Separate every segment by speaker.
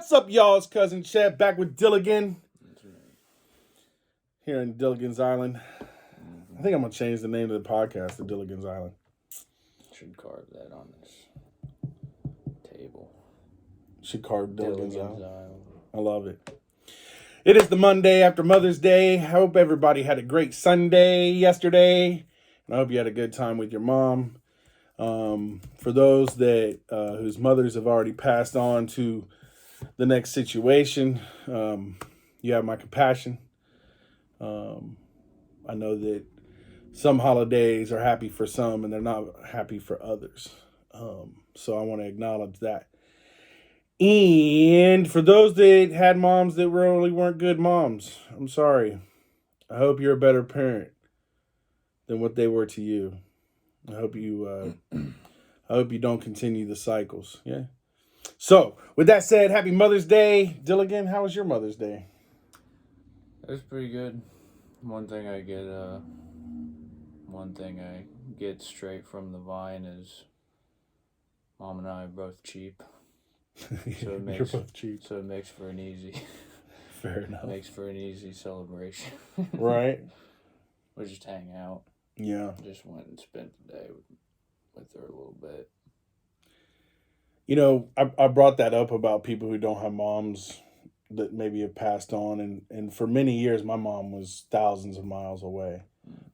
Speaker 1: What's up, y'all? It's Cousin Chet back with Dilligan here in Dilligan's Island. I think I'm going to change the name of the podcast to Dilligan's Island.
Speaker 2: Should carve that on this table.
Speaker 1: Should carve Dilligan's Island.
Speaker 2: Island.
Speaker 1: I love it. It is the Monday after Mother's Day. I hope everybody had a great Sunday yesterday. And I hope you had a good time with your mom. For those that whose mothers have already passed on to the next situation, you have my compassion. I know that some holidays are happy for some and they're not happy for others. So I want to acknowledge that. And for those that had moms that really weren't good moms, I'm sorry. I hope you're a better parent than what they were to you. I hope you don't continue the cycles. Yeah. So with that said, happy Mother's Day. Dilligan, how was your Mother's Day?
Speaker 2: It was pretty good. One thing I get straight from the vine is Mom and I are both cheap. So it makes,
Speaker 1: You're both cheap.
Speaker 2: So it makes for an easy
Speaker 1: Fair enough.
Speaker 2: Makes for an easy celebration.
Speaker 1: Right.
Speaker 2: We just hang out.
Speaker 1: Yeah.
Speaker 2: Just went and spent the day with her a little bit.
Speaker 1: You know, I brought that up about people who don't have moms that maybe have passed on. And for many years, my mom was thousands of miles away.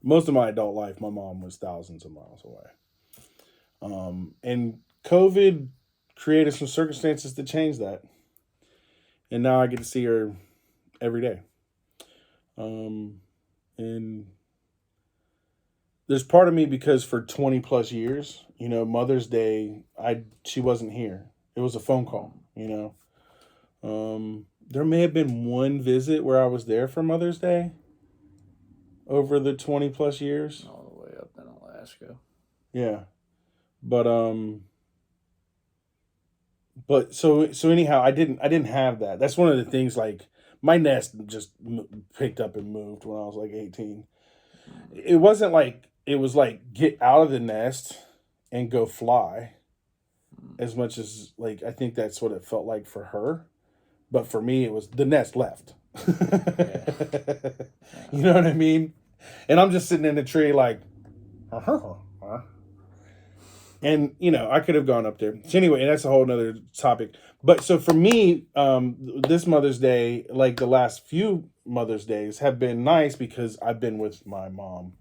Speaker 1: Most of my adult life, my mom was thousands of miles away. And COVID created some circumstances to change that. And now I get to see her every day. And there's part of me because for 20 plus years, you know, Mother's Day, she wasn't here. It was a phone call, you know. There may have been one visit where I was there for Mother's Day over the 20 plus years.
Speaker 2: All the way up in Alaska.
Speaker 1: Yeah. But so anyhow, I didn't have that. That's one of the things, like, my nest just picked up and moved when I was like 18. It wasn't like, it was like get out of the nest and go fly, as much as, like, I think that's what it felt like for her. But for me, it was the nest left. You know what I mean? And I'm just sitting in the tree like, and, you know, I could have gone up there. So anyway, that's a whole nother topic. But so for me, this Mother's Day, like the last few Mother's Days, have been nice because I've been with my mom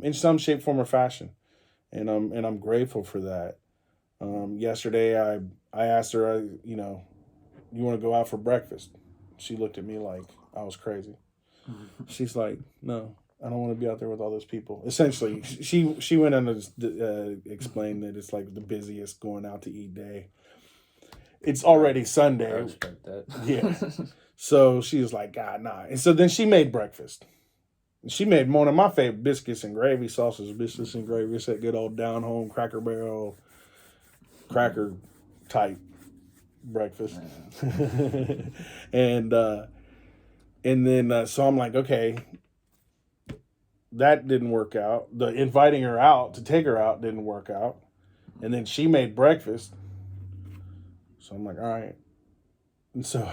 Speaker 1: in some shape, form, or fashion. And I'm grateful for that. Yesterday, I asked her, you know, you want to go out for breakfast? She looked at me like I was crazy. She's like, no, I don't want to be out there with all those people. Essentially, she went on to explain that it's like the busiest going out to eat day. It's already Sunday.
Speaker 2: I respect that.
Speaker 1: Yeah. So she was like, God, nah. And so then she made breakfast. She made one of my favorite biscuits and gravy, sausage biscuits and gravy. It's that good old down home Cracker Barrel cracker type breakfast. And then so I'm like, okay, that didn't work out. The inviting her out to take her out didn't work out. And then she made breakfast. So I'm like, all right. And so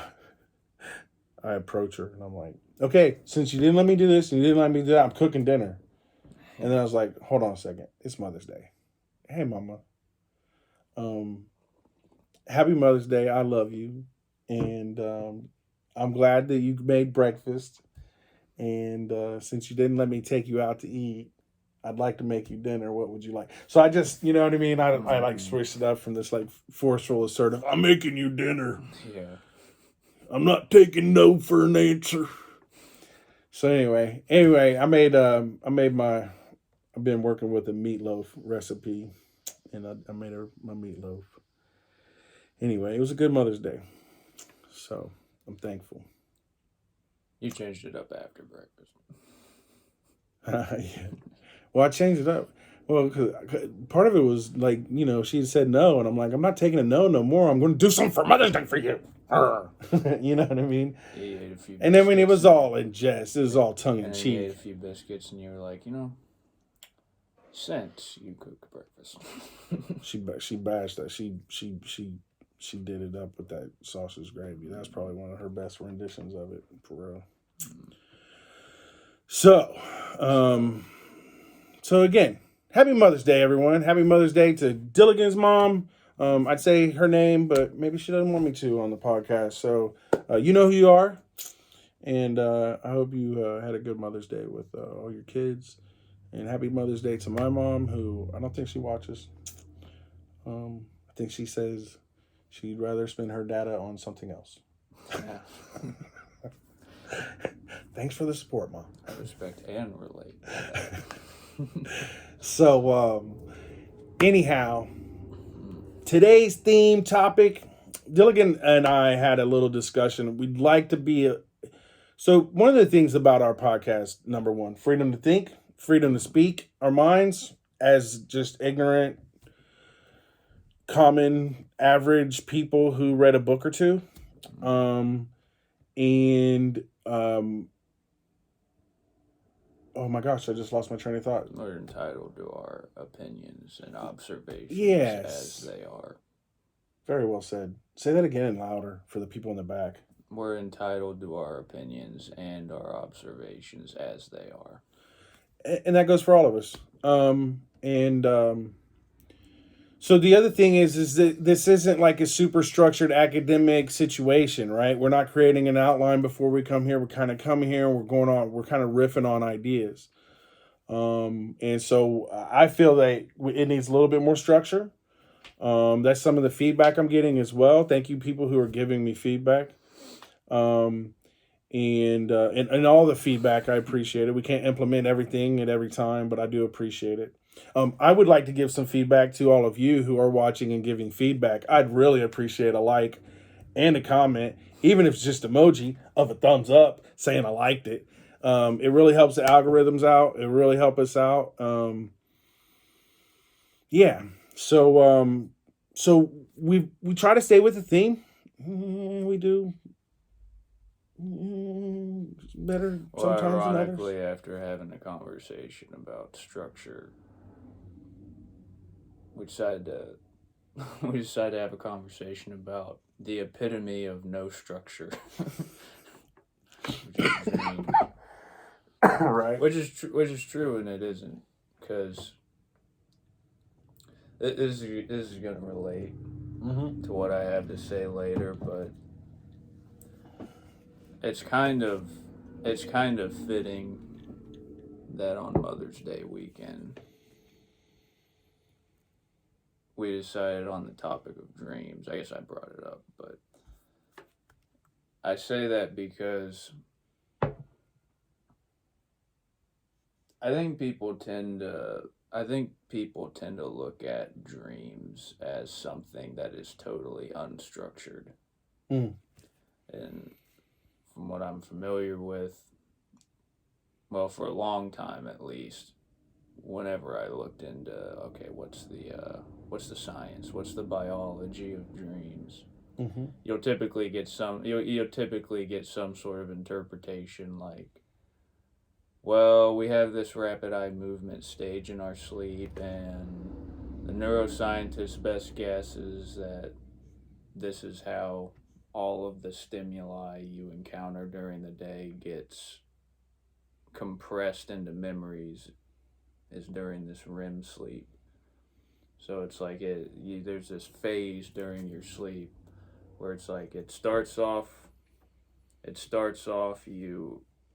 Speaker 1: I approach her and I'm like, okay, since you didn't let me do this and you didn't let me do that, I'm cooking dinner. And then I was like, hold on a second. It's Mother's Day. Hey, Mama. Happy Mother's Day. I love you. And I'm glad that you made breakfast. And since you didn't let me take you out to eat, I'd like to make you dinner. What would you like? So I just, you know what I mean? I like switched it up from this like forceful, assertive, I'm making you dinner.
Speaker 2: Yeah.
Speaker 1: I'm not taking no for an answer. So anyway, I've been working with a meatloaf recipe, and I made her my meatloaf. Anyway, it was a good Mother's Day. So I'm thankful.
Speaker 2: You changed it up after breakfast.
Speaker 1: Yeah. Well, I changed it up. Well, cause part of it was like, you know, she said no, and I'm like, I'm not taking a no more. I'm going to do something for Mother's Day for you. You know what I mean?
Speaker 2: Yeah, you ate a few.
Speaker 1: And then when it was all in jest, it was all tongue in cheek.
Speaker 2: You ate a few biscuits, and you were like, you know, since you cook breakfast,
Speaker 1: she bashed that. She she did it up with that sausage gravy. That's probably one of her best renditions of it, for real. So, so again, happy Mother's Day, everyone. Happy Mother's Day to Dilligan's mom. I'd say her name, but maybe she doesn't want me to on the podcast. So, you know who you are. And I hope you had a good Mother's Day with all your kids. And happy Mother's Day to my mom, who I don't think she watches. I think she says she'd rather spend her data on something else.
Speaker 2: Yeah.
Speaker 1: Thanks for the support, Mom.
Speaker 2: I respect and relate.
Speaker 1: So, anyhow, today's theme topic, Dilligan and I had a little discussion. We'd like to be so one of the things about our podcast, number one, freedom to think, freedom to speak our minds as just ignorant, common, average people who read a book or two. Oh my gosh, I just lost my train of thought.
Speaker 2: We're entitled to our opinions and observations
Speaker 1: Yes.
Speaker 2: as they are.
Speaker 1: Very well said. Say that again and louder for the people in the back.
Speaker 2: We're entitled to our opinions and our observations as they are.
Speaker 1: And that goes for all of us. So the other thing is that this isn't like a super structured academic situation, right? We're not creating an outline before we come here. We're kind of coming here and we're kind of riffing on ideas. And so I feel that it needs a little bit more structure. That's some of the feedback I'm getting as well. Thank you, people who are giving me feedback. And all the feedback, I appreciate it. We can't implement everything at every time, but I do appreciate it. I would like to give some feedback to all of you who are watching and giving feedback. I'd really appreciate a like and a comment, even if it's just emoji of a thumbs up saying I liked it. It really helps the algorithms out. It really helps us out. Yeah. So we try to stay with the theme. We do. Better sometimes than others.
Speaker 2: Ironically, after having a conversation about structure, we decided to have a conversation about the epitome of no structure.
Speaker 1: Right.
Speaker 2: Which is true, and it isn't, because this is going to relate to what I have to say later, but it's kind of fitting that on Mother's Day weekend we decided on the topic of dreams. I guess I brought it up, but I say that because I think people tend to look at dreams as something that is totally unstructured. And from what I'm familiar with, well, for a long time at least, whenever I looked into, okay, what's the science, what's the biology of dreams, you'll typically get some sort of interpretation like, well, we have this rapid eye movement stage in our sleep, and the neuroscientist's best guess is that this is how all of the stimuli you encounter during the day gets compressed into memories is during this REM sleep. So it's like there's this phase during your sleep where it's like it starts off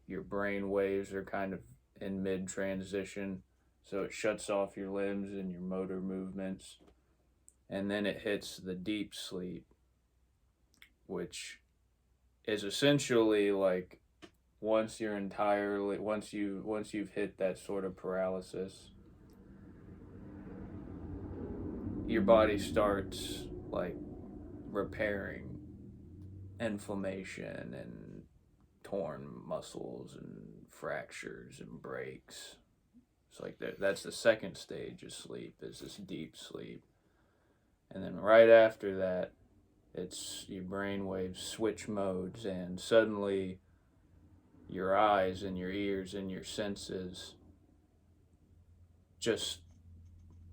Speaker 2: your brain waves are kind of in mid transition, so it shuts off your limbs and your motor movements, and then it hits the deep sleep, which is essentially like once you've hit that sort of paralysis, your body starts like repairing inflammation and torn muscles and fractures and breaks. It's like that's the second stage of sleep, is this deep sleep. And then right after that, it's your brain waves switch modes, and suddenly your eyes and your ears and your senses just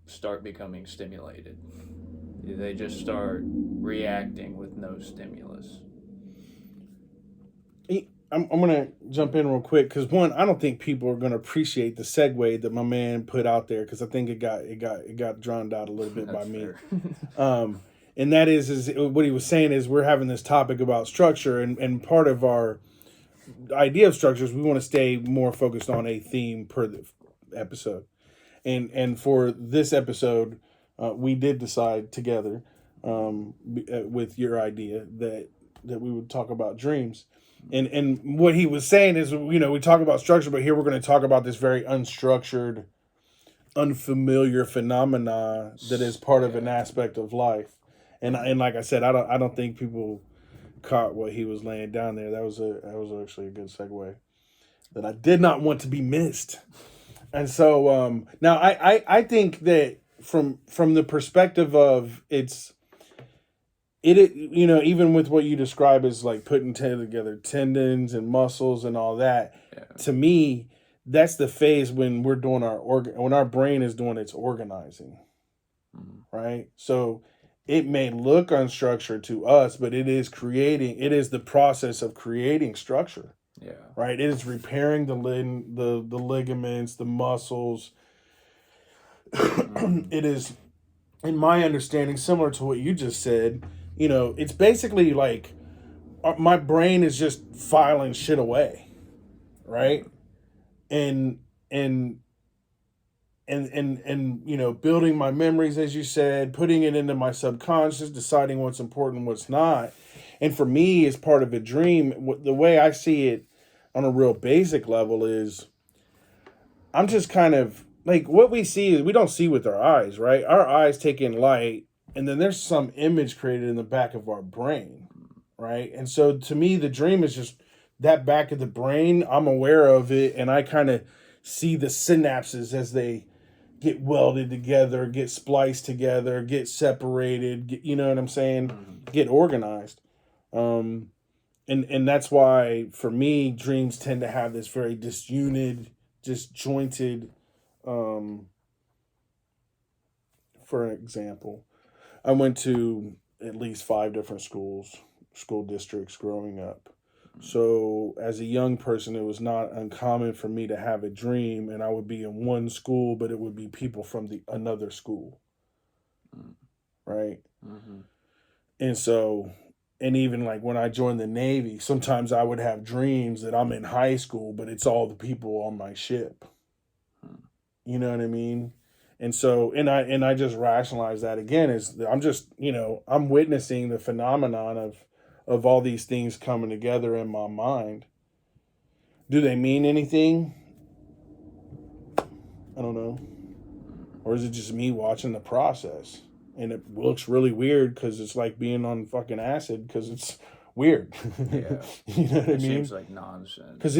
Speaker 2: start becoming stimulated. They just start reacting with no stimulus.
Speaker 1: I'm gonna jump in real quick because one, I don't think people are gonna appreciate the segue that my man put out there because I think it got drowned out a little bit by
Speaker 2: That's
Speaker 1: me.
Speaker 2: fair.
Speaker 1: And that is what he was saying is we're having this topic about structure, and part of our idea of structure is we want to stay more focused on a theme per the episode. And for this episode, we did decide together with your idea that we would talk about dreams. And what he was saying is, we talk about structure, but here we're going to talk about this very unstructured, unfamiliar phenomena that is part of an aspect of life. And like I said, I don't think people caught what he was laying down there. That was actually a good segue that I did not want to be missed. And so now I think that from the perspective of even with what you describe as like putting together tendons and muscles and all that, to me, that's the phase when we're doing when our brain is doing its organizing, right? So it may look unstructured to us, but it is the process of creating structure.
Speaker 2: Yeah.
Speaker 1: Right. It is repairing the ligaments, the muscles. It is, in my understanding, similar to what you just said. It's basically like my brain is just filing shit away, right? And building my memories, as you said, putting it into my subconscious, deciding what's important, what's not. And for me, as part of a dream, the way I see it on a real basic level is I'm just kind of like what we see is we don't see with our eyes, right? Our eyes take in light, and then there's some image created in the back of our brain, right? And so to me, the dream is just that back of the brain. I'm aware of it, and I kind of see the synapses as they get welded together, get spliced together, get separated, you know what I'm saying? Get organized. And that's why for me dreams tend to have this very disjointed for an example, I went to at least 5 different school districts growing up. So as a young person, it was not uncommon for me to have a dream and I would be in one school, but it would be people from another school, right? And so, and even like when I joined the Navy, sometimes I would have dreams that I'm in high school, but it's all the people on my ship. You know what I mean? And so, and I just rationalize that again is I'm just, I'm witnessing the phenomenon of all these things coming together in my mind. Do they mean anything? I don't know. Or is it just me watching the process? And it looks really weird because it's like being on fucking acid because it's weird.
Speaker 2: Yeah.
Speaker 1: You know what I mean? It
Speaker 2: seems like nonsense.
Speaker 1: Because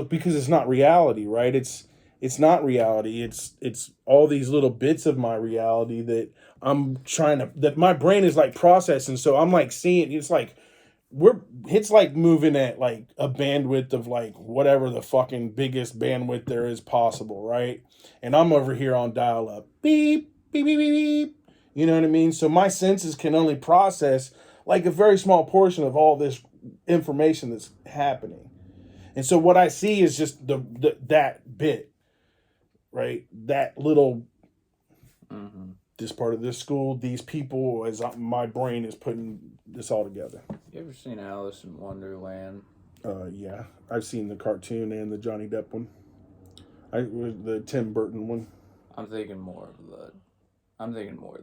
Speaker 1: because it's not reality, right? It's not reality. It's all these little bits of my reality that that my brain is like processing. So I'm like seeing, it's like moving at like a bandwidth of like whatever the fucking biggest bandwidth there is possible, right? And I'm over here on dial up. Beep, beep, beep, beep, beep. You know what I mean? So my senses can only process like a very small portion of all this information that's happening. And so what I see is just that bit, right? That little, this part of this school, these people, as my brain is putting this all together.
Speaker 2: You ever seen Alice in Wonderland?
Speaker 1: Yeah, I've seen the cartoon and the Johnny Depp one. The Tim Burton one.
Speaker 2: I'm thinking more of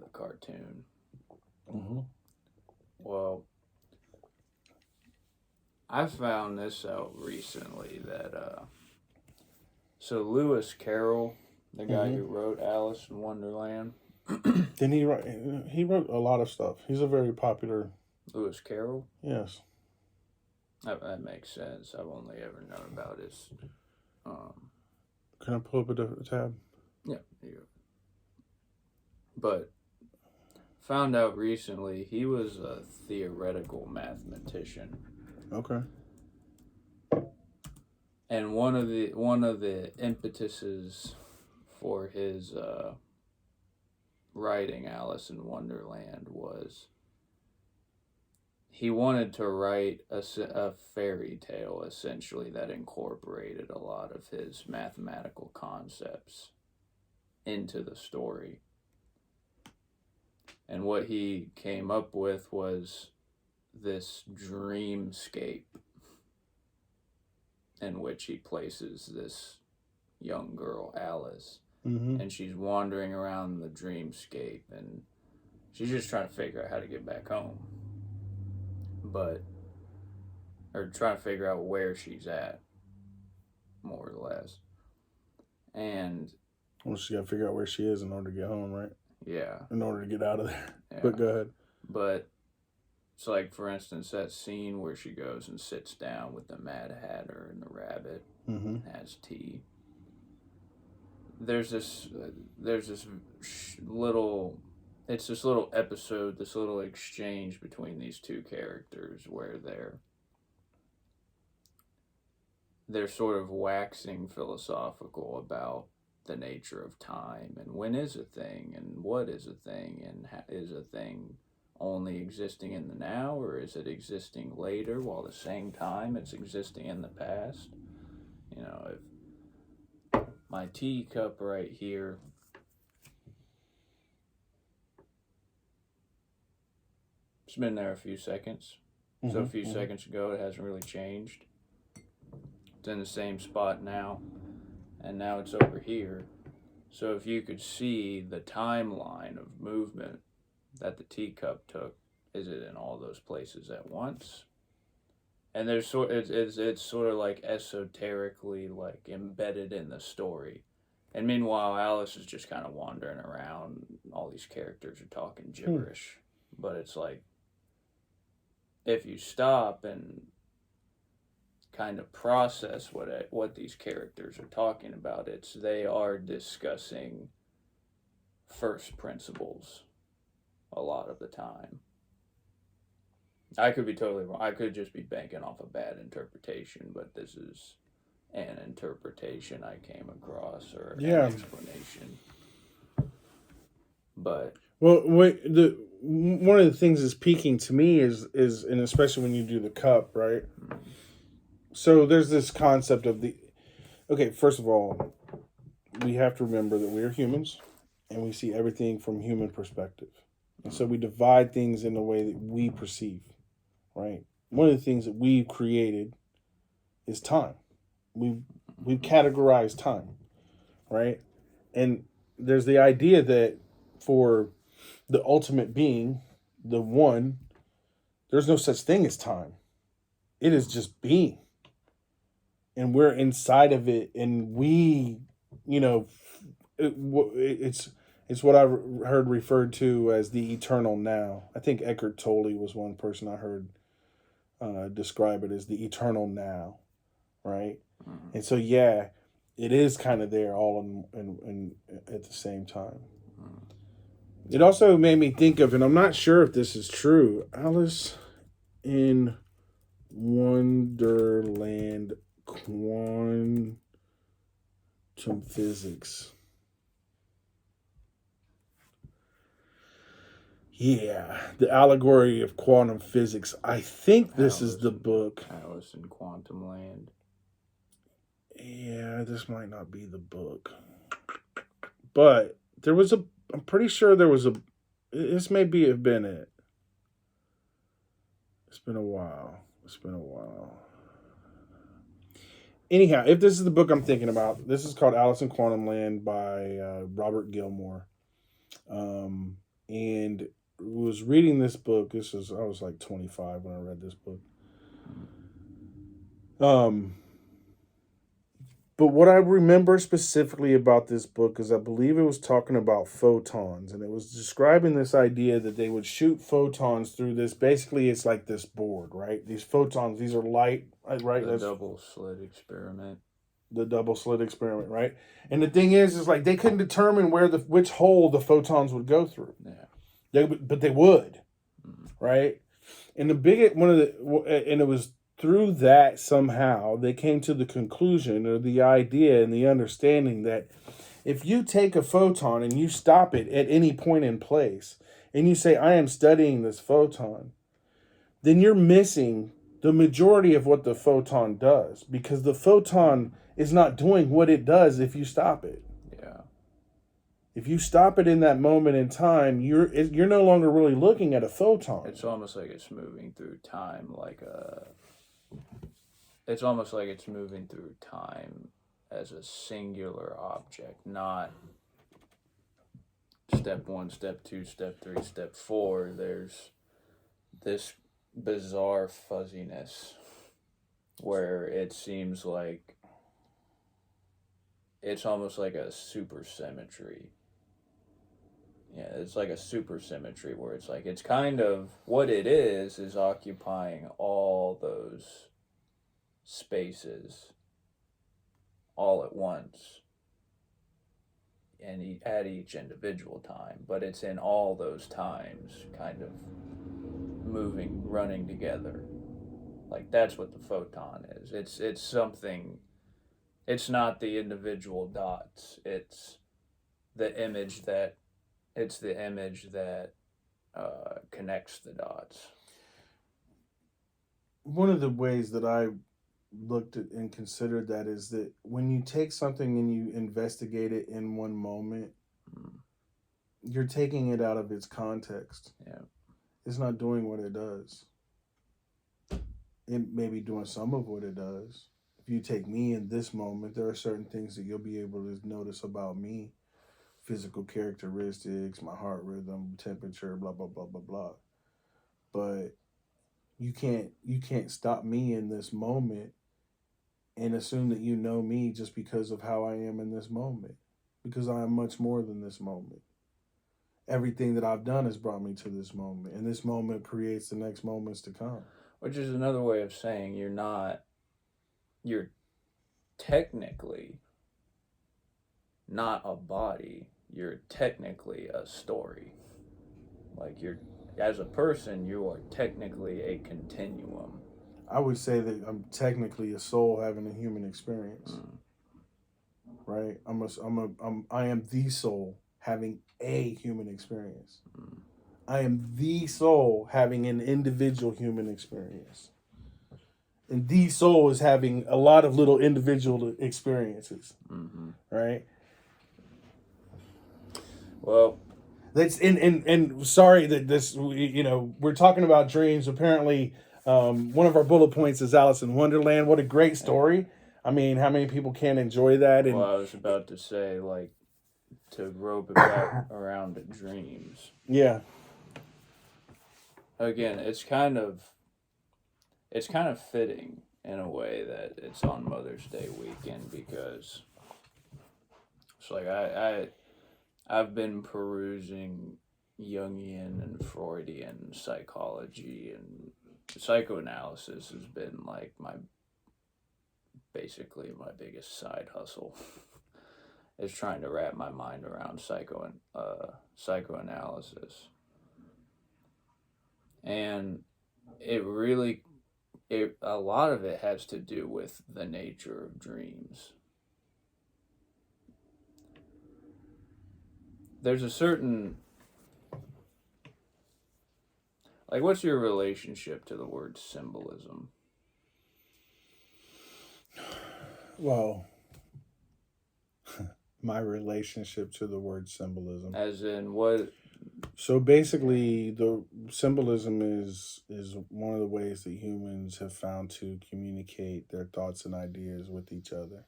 Speaker 2: the cartoon. Well, I found this out recently that so Lewis Carroll, the guy who wrote Alice in Wonderland.
Speaker 1: Didn't he write? He wrote a lot of stuff. He's a very popular.
Speaker 2: Lewis Carroll?
Speaker 1: Yes.
Speaker 2: That makes sense. I've only ever known about his.
Speaker 1: Can I pull up a different tab?
Speaker 2: Yeah. But found out recently he was a theoretical mathematician.
Speaker 1: Okay.
Speaker 2: And one of the impetuses for his writing Alice in Wonderland was he wanted to write a fairy tale, essentially, that incorporated a lot of his mathematical concepts into the story. And what he came up with was this dreamscape in which he places this young girl, Alice.
Speaker 1: Mm-hmm.
Speaker 2: And she's wandering around the dreamscape, and she's just trying to figure out how to get back home. Or trying to figure out where she's at, more or less. And
Speaker 1: Well, she got to figure out where she is in order to get home, right?
Speaker 2: yeah.
Speaker 1: In order to get out of there.
Speaker 2: Yeah.
Speaker 1: But go ahead.
Speaker 2: But it's like, for instance, that scene where she goes and sits down with the Mad Hatter and the rabbit,
Speaker 1: Mm-hmm.
Speaker 2: has tea. There's this little, it's this little episode, this little exchange between these two characters where they're sort of waxing philosophical about the nature of time and when is a thing and what is a thing and is a thing only existing in the now, or is it existing later while at the same time it's existing in the past? You know, if my teacup right here, it's been there a few seconds. So a few seconds ago, it hasn't really changed. It's in the same spot now, and now it's over here. So if you could see the timeline of movement that the teacup took, is it in all those places at once? And there's it's sort of like esoterically like embedded in the story. And meanwhile, Alice is just kind of wandering around. All these characters are talking gibberish, but it's like, if you stop and kind of process what these characters are talking about, they are discussing first principles a lot of the time. I could be totally wrong. I could just be banking off a bad interpretation, but this is an interpretation I came across, or an explanation. But
Speaker 1: well, one of the things that's peaking to me is and especially when you do the cup, right? So there's this concept of okay, first of all, we have to remember that we are humans and we see everything from human perspective. And so we divide things in the way that we perceive, right? One of the things that we've created is time. We've categorized time, right? And there's the idea that for the ultimate being, the one, there's no such thing as time. It is just being. And we're inside of it, and we, it's what I heard referred to as the eternal now. I think Eckhart Tolle was one person I heard describe it as the eternal now, right? Mm-hmm. And so, yeah, it is kind of there all in at the same time. Mm-hmm. It also made me think of, and I'm not sure if this is true, Alice in Wonderland quantum physics. Yeah, the allegory of quantum physics. I think this is the book.
Speaker 2: Alice in Quantum Land.
Speaker 1: Yeah, this might not be the book. But there was I'm pretty sure there was this may have been it. It's been a while. Anyhow, if this is the book I'm thinking about, this is called Alice in Quantum Land by Robert Gilmore. And was reading this book. I was like 25 when I read this book. But what I remember specifically about this book is I believe it was talking about photons, and it was describing this idea that they would shoot photons through this. Basically, it's like this board, right? These photons, these are light, right?
Speaker 2: The double slit experiment.
Speaker 1: The double slit experiment, right? And the thing is like they couldn't determine which hole the photons would go through. Yeah. But they would, right? And and it was through that somehow they came to the conclusion or the idea and the understanding that if you take a photon and you stop it at any point in place and you say, I am studying this photon, then you're missing the majority of what the photon does, because the photon is not doing what it does if you stop it.
Speaker 2: Yeah.
Speaker 1: If you stop it in that moment in time, you're no longer really looking at a photon.
Speaker 2: It's almost like it's moving through time it's almost like it's moving through time as a singular object, not step 1, step 2, step 3, step 4. There's this bizarre fuzziness where it seems like it's almost like a supersymmetry. Yeah, it's like a supersymmetry where it's like it's kind of what it is occupying all those spaces all at once and at each individual time, but it's in all those times kind of moving, running together. Like that's what the photon is. It's something. It's not the individual dots. It's the image that. It's the image that connects the dots.
Speaker 1: One of the ways that I looked at and considered that is that when you take something and you investigate it in one moment, you're taking it out of its context.
Speaker 2: Yeah.
Speaker 1: It's not doing what it does. It may be doing some of what it does. If you take me in this moment, there are certain things that you'll be able to notice about me. Physical characteristics, my heart rhythm, temperature, blah, blah, blah, blah, blah. But you can't stop me in this moment and assume that you know me just because of how I am in this moment. Because I am much more than this moment. Everything that I've done has brought me to this moment. And this moment creates the next moments to come.
Speaker 2: Which is another way of saying you're technically not a body. You're technically a story. Like as a person, you are technically a continuum.
Speaker 1: I would say that I'm technically a soul having a human experience. Right? I am the soul having a human experience. I am the soul having an individual human experience. And the soul is having a lot of little individual experiences. Right?
Speaker 2: Well,
Speaker 1: that's and sorry that this, we're talking about dreams. Apparently, one of our bullet points is Alice in Wonderland. What a great story! I mean, how many people can't enjoy that? And
Speaker 2: well, I was about to say, like, to rope it back around to dreams.
Speaker 1: Yeah.
Speaker 2: Again, it's kind of fitting in a way that it's on Mother's Day weekend, because it's like I've been perusing Jungian and Freudian psychology, and psychoanalysis has been like basically my biggest side hustle. Is trying to wrap my mind around psychoanalysis. And a lot of it has to do with the nature of dreams. There's a certain, like, what's your relationship to the word symbolism?
Speaker 1: Well, my relationship to the word symbolism.
Speaker 2: As in what?
Speaker 1: So basically, the symbolism is one of the ways that humans have found to communicate their thoughts and ideas with each other.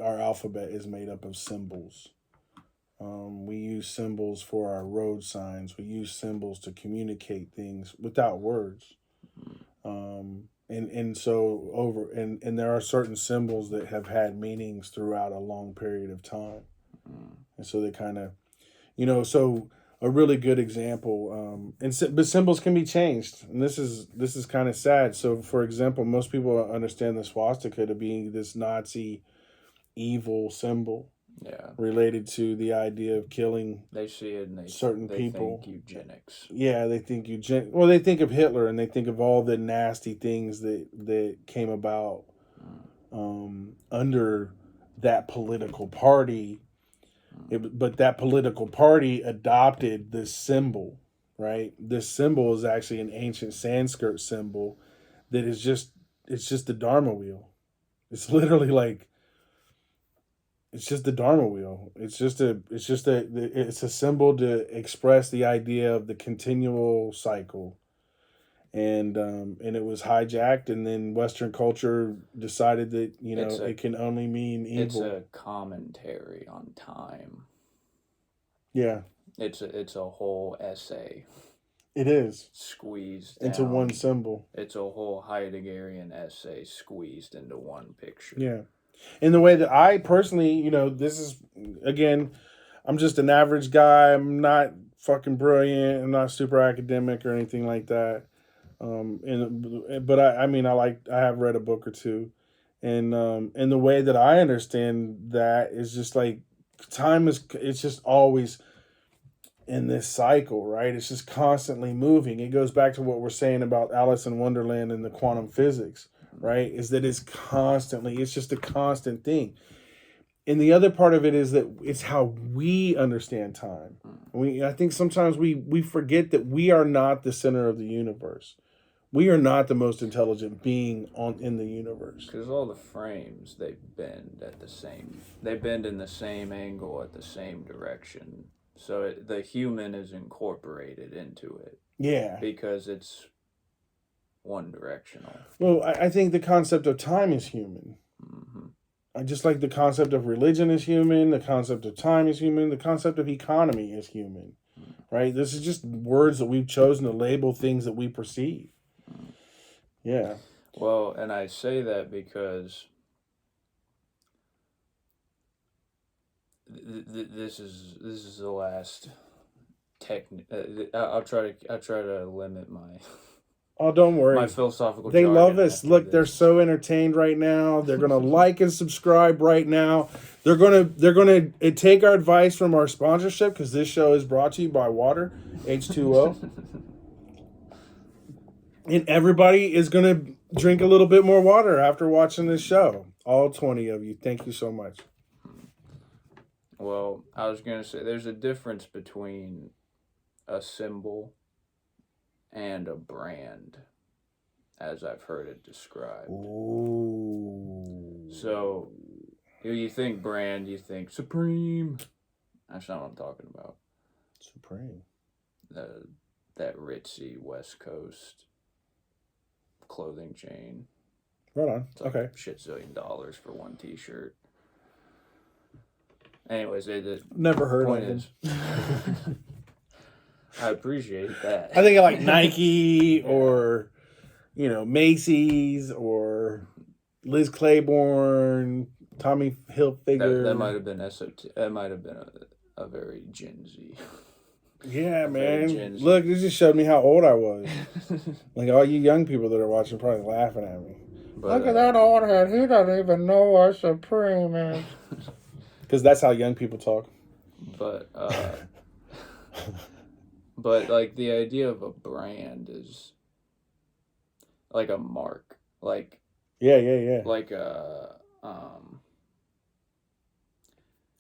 Speaker 1: Our alphabet is made up of symbols. We use symbols for our road signs. We use symbols to communicate things without words. And there are certain symbols that have had meanings throughout a long period of time. And so they kind of, so a really good example, but symbols can be changed. And this is kind of sad. So, for example, most people understand the swastika to be this Nazi evil symbol.
Speaker 2: Yeah.
Speaker 1: Related to the idea of killing.
Speaker 2: They see it and they
Speaker 1: people.
Speaker 2: Think eugenics.
Speaker 1: Yeah, they think Well, they think of Hitler, and they think of all the nasty things that came about under that political party. But that political party adopted this symbol right? This symbol is actually an ancient Sanskrit symbol that is just it's just the Dharma wheel. It's literally like it's just the Dharma wheel. It's a symbol to express the idea of the continual cycle. And it was hijacked, and then Western culture decided that it can only mean evil.
Speaker 2: It's a commentary on time.
Speaker 1: Yeah,
Speaker 2: it's a whole essay.
Speaker 1: It is
Speaker 2: squeezed
Speaker 1: into
Speaker 2: down.
Speaker 1: one symbol.
Speaker 2: It's a whole Heideggerian essay squeezed into one picture.
Speaker 1: Yeah, in the way that I personally, this is again, I'm just an average guy. I'm not fucking brilliant. I'm not super academic or anything like that. But I have read a book or two, and the way that I understand that is just like it's just always in this cycle, right? It's just constantly moving. It goes back to what we're saying about Alice in Wonderland and the quantum physics, right? Is that it's just a constant thing. And the other part of it is that it's how we understand time. I think sometimes we forget that we are not the center of the universe. We are not the most intelligent being in the universe.
Speaker 2: Because all the frames, they bend in the same angle at the same direction. So the human is incorporated into it.
Speaker 1: Yeah.
Speaker 2: Because it's one directional.
Speaker 1: Well, I think the concept of time is human. Mm-hmm. I just like the concept of religion is human. The concept of time is human. The concept of economy is human. Mm-hmm. Right? This is just words that we've chosen to label things that we perceive. Mm-hmm. Yeah.
Speaker 2: Well, and I say that because this is the last I'll try to limit my
Speaker 1: don't worry.
Speaker 2: My philosophical
Speaker 1: They love us. Look,
Speaker 2: this.
Speaker 1: They're so entertained right now. They're gonna like and subscribe right now. They're gonna take our advice from our sponsorship, because this show is brought to you by water, H2O. And everybody is gonna drink a little bit more water after watching this show. All 20 of you. Thank you so much.
Speaker 2: Well, I was gonna say there's a difference between a symbol and a brand, as I've heard it described.
Speaker 1: Ooh.
Speaker 2: So, you think brand, you think Supreme. That's not what I'm talking about.
Speaker 1: Supreme.
Speaker 2: That ritzy West Coast clothing chain.
Speaker 1: Right on.
Speaker 2: It's like
Speaker 1: okay.
Speaker 2: $shit zillion for one T-shirt. Anyways,
Speaker 1: never heard of
Speaker 2: them. I appreciate that.
Speaker 1: I think I like Nike or, Macy's or Liz Claiborne, Tommy Hilfiger.
Speaker 2: That might have been that might have been a very Gen Z.
Speaker 1: Yeah, man. Look, this just showed me how old I was. Like all you young people that are watching probably laughing at me. Look at that old head. He doesn't even know what Supreme is. Because that's how young people talk.
Speaker 2: But but like the idea of a brand is like a mark, like
Speaker 1: yeah,
Speaker 2: like a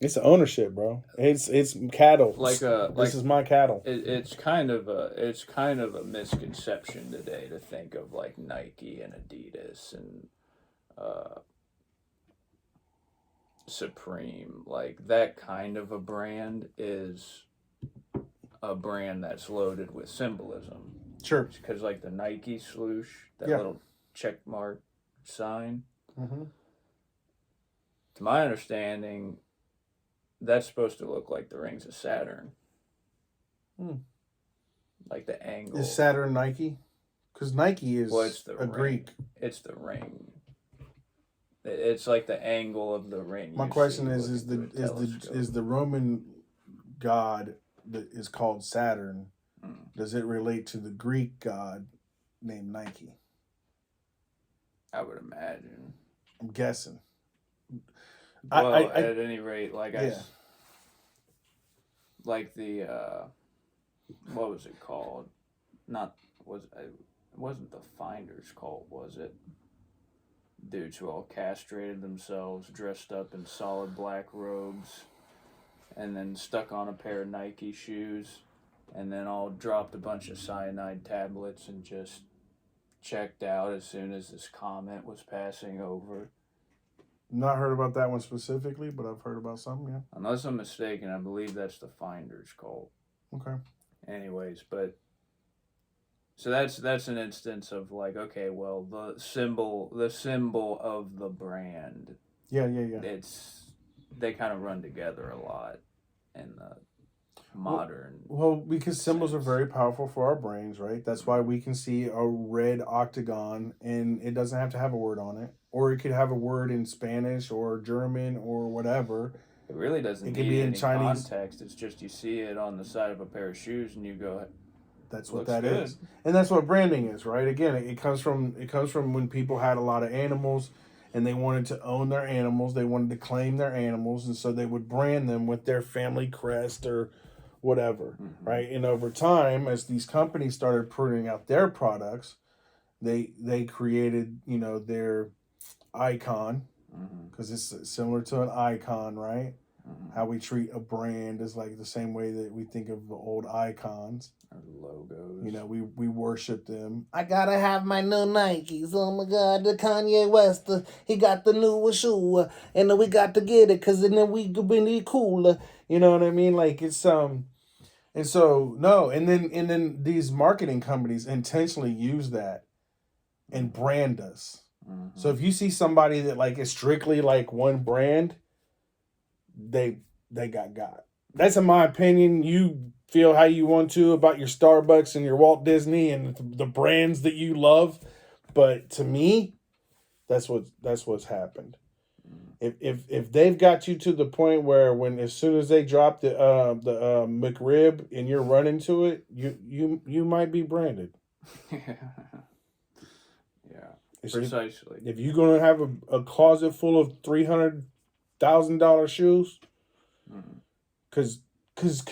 Speaker 1: it's ownership, bro. It's cattle. This is my cattle.
Speaker 2: It's kind of a misconception today to think of like Nike and Adidas and Supreme. Like that kind of a brand is a brand that's loaded with symbolism.
Speaker 1: Sure.
Speaker 2: Because like the Nike swoosh, that little check mark sign. Mm-hmm. To my understanding, that's supposed to look like the rings of Saturn. Like the angle.
Speaker 1: Is Saturn Nike? Because Nike is Greek.
Speaker 2: It's the ring. It's like the angle of the ring.
Speaker 1: My question is the Roman god that is called Saturn, does it relate to the Greek god named Nike?
Speaker 2: I would imagine.
Speaker 1: I'm guessing.
Speaker 2: Well, at any rate, like like the what was it called? It wasn't the Finder's Cult, was it? Dudes who all castrated themselves, dressed up in solid black robes, and then stuck on a pair of Nike shoes. and then all dropped a bunch of cyanide tablets and just checked out as soon as this comet was passing over.
Speaker 1: Not heard about that one specifically, but I've heard about some, yeah.
Speaker 2: Unless I'm mistaken, I believe that's the Finder's cult.
Speaker 1: Okay.
Speaker 2: Anyways, but so that's an instance of like, okay, well, the symbol of the brand.
Speaker 1: Yeah.
Speaker 2: They kind of run together a lot in the modern.
Speaker 1: Well, because symbols are very powerful for our brains, right? That's why we can see a red octagon and it doesn't have to have a word on it. Or it could have a word in Spanish or German or whatever.
Speaker 2: It really doesn't
Speaker 1: It can
Speaker 2: need
Speaker 1: be in
Speaker 2: any
Speaker 1: Chinese
Speaker 2: context. It's just you see it on the side of a pair of shoes and you go,
Speaker 1: that's what
Speaker 2: looks
Speaker 1: that
Speaker 2: good.
Speaker 1: is. And that's what branding is, right? Again, it comes from when people had a lot of animals and they wanted to own their animals. They wanted to claim their animals, and so they would brand them with their family crest or whatever, right? And over time, as these companies started putting out their products, they created, their icon, because it's similar to an icon, right? How we treat a brand is like the same way that we think of the old icons.
Speaker 2: Or logos.
Speaker 1: We worship them. I gotta have my new Nikes. Oh my God, the Kanye West, he got the new shoe, and then we got to get it, cause then we could be cool. You know what I mean? Like it's and so no, and then these marketing companies intentionally use that and brand us. So if you see somebody that like is strictly like one brand, they got. That's in my opinion. You feel how you want to about your Starbucks and your Walt Disney and the brands that you love, but to me, that's what's happened. If they've got you to the point where as soon as they drop the McRib and you're running to it, you might be branded.
Speaker 2: Yeah, precisely.
Speaker 1: If you're gonna have a closet full of $300,000 shoes, because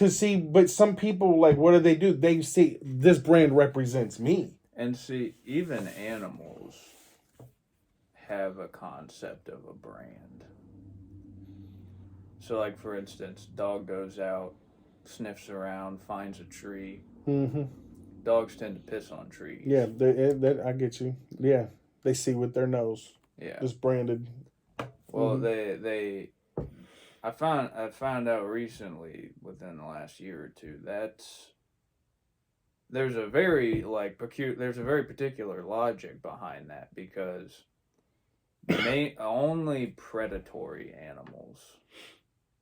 Speaker 1: see, but some people, like, what do? They see this brand represents me.
Speaker 2: And see, even animals have a concept of a brand. So, like, for instance, dog goes out, sniffs around, finds a tree. Dogs tend to piss on trees.
Speaker 1: Yeah, I get you. Yeah, they see with their nose.
Speaker 2: Yeah,
Speaker 1: it's branded.
Speaker 2: Well, I found out recently, within the last year or two, that there's a very particular logic behind that, because only predatory animals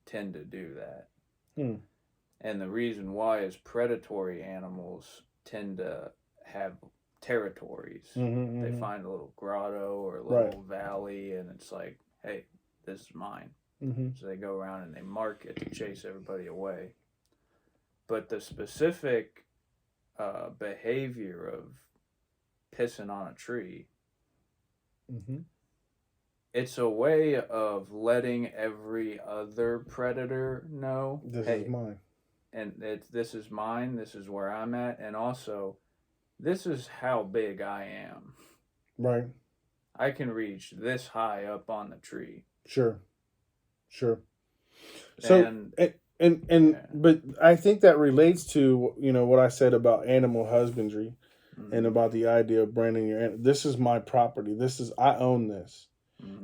Speaker 2: tend to do that. And the reason why is predatory animals tend to have territories. They find a little grotto or a little valley, and it's like, hey, this is mine. So they go around and they mark it to chase everybody away. But the specific behavior of pissing on a tree, it's a way of letting every other predator know,
Speaker 1: this is mine.
Speaker 2: And this is mine, this is where I'm at, and also, this is how big I am.
Speaker 1: Right.
Speaker 2: I can reach this high up on the tree.
Speaker 1: Sure. So but I think that relates to what I said about animal husbandry, and about the idea of branding your animal. This is my property. I own this.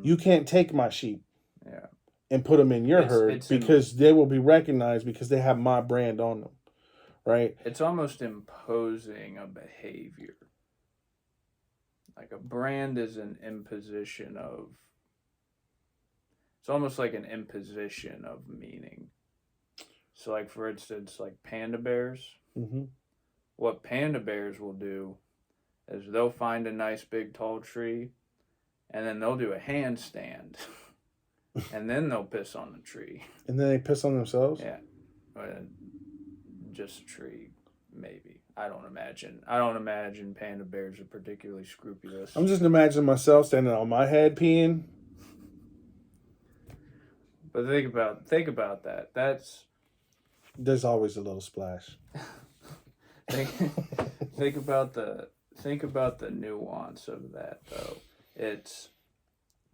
Speaker 1: You can't take my sheep.
Speaker 2: Yeah.
Speaker 1: And put them in your herd, because they will be recognized because they have my brand on them, right?
Speaker 2: It's almost imposing a behavior. Like a brand is an imposition of. It's almost like an imposition of meaning. So, like, for instance, like panda bears. What panda bears will do is they'll find a nice big tall tree, and then they'll do a handstand. And then they'll piss on the tree.
Speaker 1: And then they piss on themselves?
Speaker 2: Yeah. Just a tree, maybe. I don't imagine panda bears are particularly scrupulous.
Speaker 1: I'm just imagining myself standing on my head peeing.
Speaker 2: But think about that.
Speaker 1: There's always a little splash.
Speaker 2: think about the nuance of that, though. It's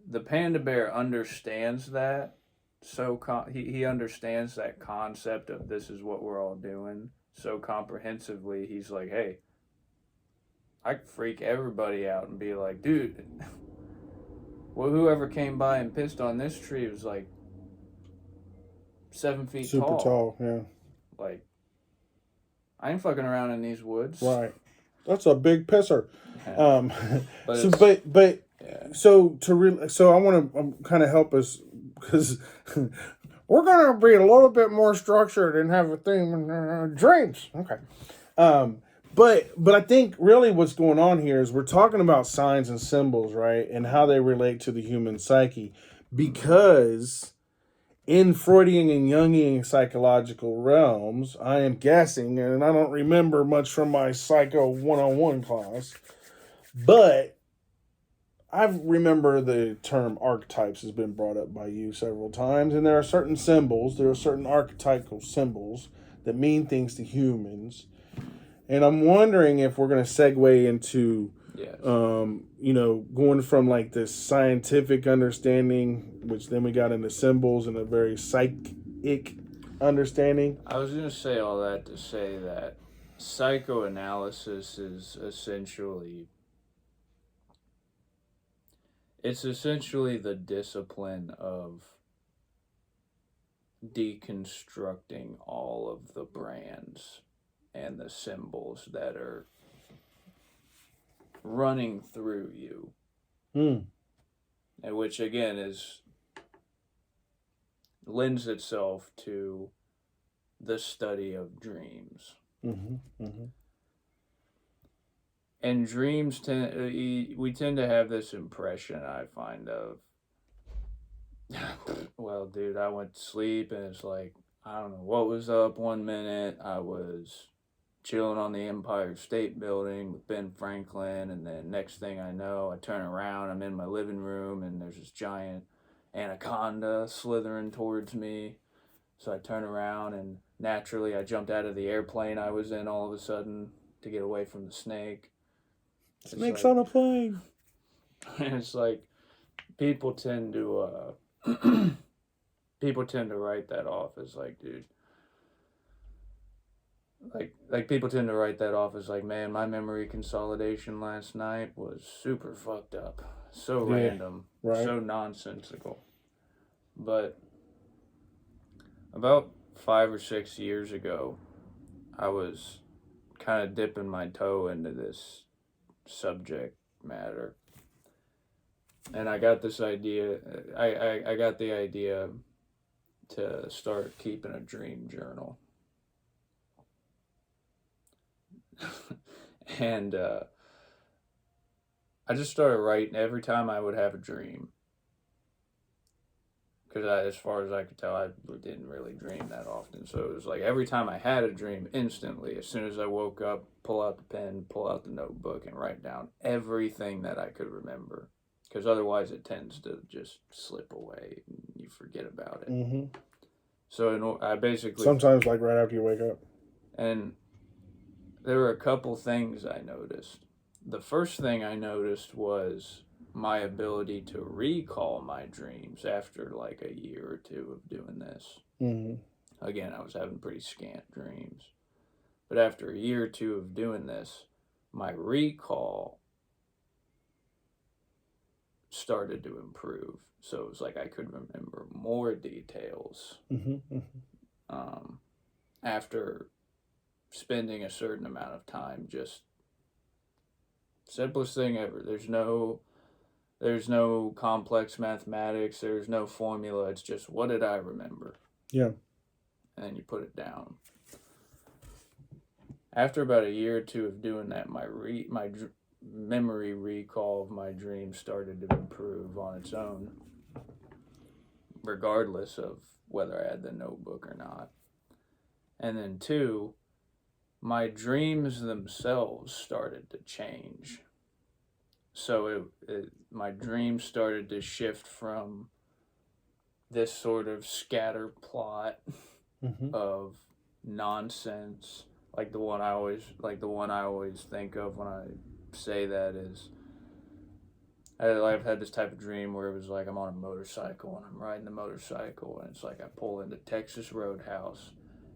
Speaker 2: the panda bear understands that, so he understands that concept of this is what we're all doing, so comprehensively. He's like, hey, I could freak everybody out and be like, dude, well, whoever came by and pissed on this tree was like 7 feet
Speaker 1: Super
Speaker 2: tall.
Speaker 1: tall, yeah.
Speaker 2: Like, I ain't fucking around in these woods.
Speaker 1: Right. That's a big pisser.
Speaker 2: Yeah. But
Speaker 1: So,
Speaker 2: it's,
Speaker 1: but
Speaker 2: yeah.
Speaker 1: so I want to kind of help us because we're gonna be a little bit more structured and have a theme dreams. Okay. But I think really what's going on here is we're talking about signs and symbols, right, and how they relate to the human psyche, because in Freudian and Jungian psychological realms, I am guessing, and I don't remember much from my Psycho 101 class, but I remember the term archetypes has been brought up by you several times, and there are certain symbols, there are certain archetypal symbols that mean things to humans. And I'm wondering if we're going to segue into,
Speaker 2: Yes.
Speaker 1: Going from like this scientific understanding, which then we got into symbols and a very psychic understanding.
Speaker 2: I was going to say all that to say that psychoanalysis is essentially the discipline of deconstructing all of the brands and the symbols that are running through you. And which again lends itself to the study of dreams. And dreams we tend to have this impression, I find, of, well, dude, I went to sleep and it's like, I don't know what was up one minute. I was chilling on the Empire State Building with Ben Franklin, and then next thing I know, I turn around, I'm in my living room, and there's this giant anaconda slithering towards me. So I turn around, and naturally I jumped out of the airplane I was in all of a sudden to get away from the snake.
Speaker 1: Snakes on a plane.
Speaker 2: And it's like people tend to write that off as like, dude, like people tend to write that off as like, man, my memory consolidation last night was super fucked up, so random, right, so nonsensical. But about 5 or 6 years ago, I was kind of dipping my toe into this subject matter, and I got this idea. I got the idea to start keeping a dream journal. And I just started writing every time I would have a dream, because as far as I could tell, I didn't really dream that often. So it was like every time I had a dream, instantly, as soon as I woke up, pull out the pen, pull out the notebook, and write down everything that I could remember, because otherwise it tends to just slip away and you forget about it. So I basically,
Speaker 1: sometimes like right after you wake up.
Speaker 2: And there were a couple things I noticed. The first thing I noticed was my ability to recall my dreams after like a year or two of doing this. Again, I was having pretty scant dreams. But after a year or two of doing this, my recall started to improve. So it was like I could remember more details after spending a certain amount of time. Just simplest thing ever. There's no complex mathematics, there's no formula. It's just, what did I remember?
Speaker 1: Yeah.
Speaker 2: And then you put it down. After about a year or two of doing that, my memory recall of my dreams started to improve on its own, regardless of whether I had the notebook or not. And then 2, my dreams themselves started to change. So my dreams started to shift from this sort of scatter plot of nonsense, like the one I always think of when I say that is, I've had this type of dream where it was like I'm on a motorcycle and I'm riding the motorcycle, and it's like I pull into Texas Roadhouse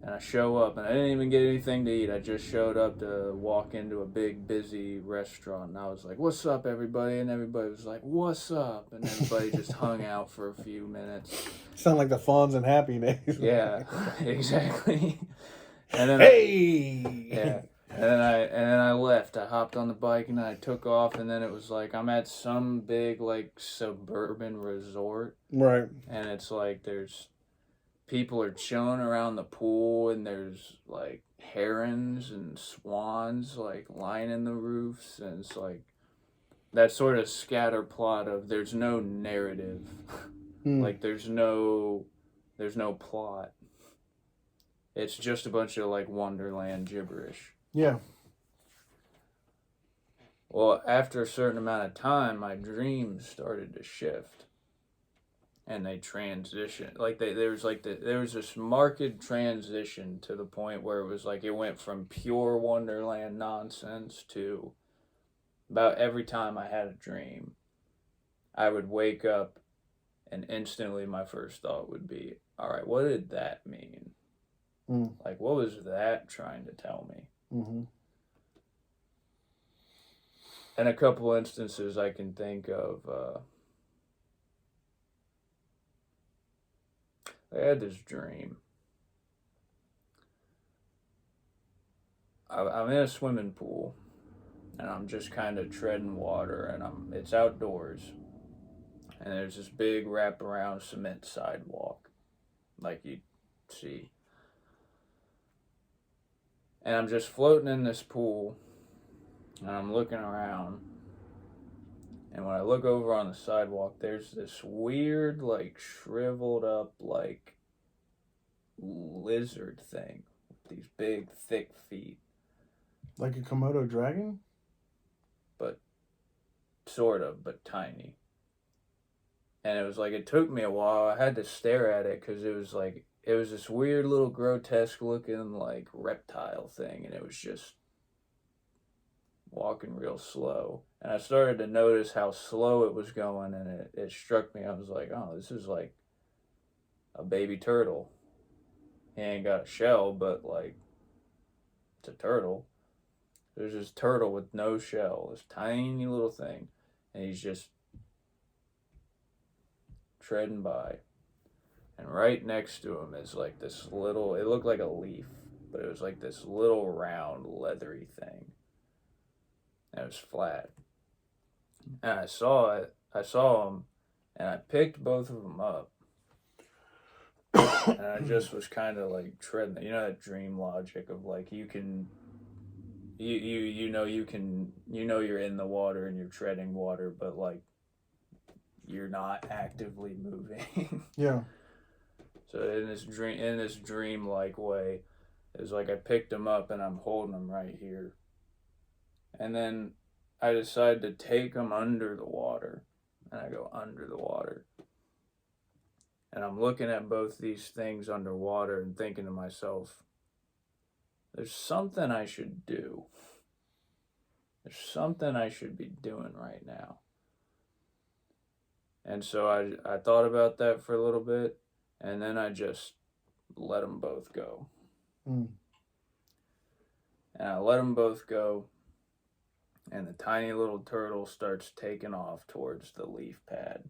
Speaker 2: And I show up, and I didn't even get anything to eat. I just showed up to walk into a big, busy restaurant, and I was like, "What's up, everybody?" And everybody was like, "What's up?" And everybody just hung out for a few minutes.
Speaker 1: Sound like the Fonz and Happy Days.
Speaker 2: Yeah, exactly. And then
Speaker 1: Hey.
Speaker 2: and then I left. I hopped on the bike and I took off, and then it was like I'm at some big like suburban resort,
Speaker 1: Right.
Speaker 2: and it's like there's people are chilling around the pool, and there's like herons and swans like lining the roofs, and it's like that sort of scatter plot of there's no narrative. Like there's no plot. It's just a bunch of like Wonderland gibberish.
Speaker 1: Yeah.
Speaker 2: Well, after a certain amount of time, my dreams started to shift, and they transitioned. Like there was this marked transition to the point where it was like it went from pure Wonderland nonsense to about every time I had a dream, I would wake up, and instantly my first thought would be, "All right, what did that mean? Like, what was that trying to tell me?"
Speaker 1: Mm-hmm.
Speaker 2: And a couple instances I can think of. I had this dream. I'm in a swimming pool, and I'm just kind of treading water, and it's outdoors, and there's this big wraparound cement sidewalk, like you see. And I'm just floating in this pool, and I'm looking around, and when I look over on the sidewalk, there's this weird, like, shriveled up, like, lizard thing with these big, thick feet.
Speaker 1: Like a Komodo dragon?
Speaker 2: But, sort of, but tiny. And it was like, it took me a while. I had to stare at it because it was this weird little grotesque looking, like, reptile thing, and it was just walking real slow. And I started to notice how slow it was going, and it struck me. I was like, oh, this is like a baby turtle. He ain't got a shell, but like, it's a turtle. There's this turtle with no shell, this tiny little thing, and he's just treading by. And right next to him is like this little, it looked like a leaf, but it was like this little round leathery thing. And it was flat. And I saw him, and I picked both of them up. And I just was kind of like treading, you know, that dream logic of like you know you're in the water and you're treading water, but like you're not actively moving.
Speaker 1: Yeah.
Speaker 2: So in this dream like way, it was like I picked him up and I'm holding him right here. And then I decided to take him under the water, and I go under the water. And I'm looking at both these things underwater and thinking to myself, there's something I should do. There's something I should be doing right now. And so I thought about that for a little bit, and then I just let them both go. And I let them both go, and the tiny little turtle starts taking off towards the leaf pad.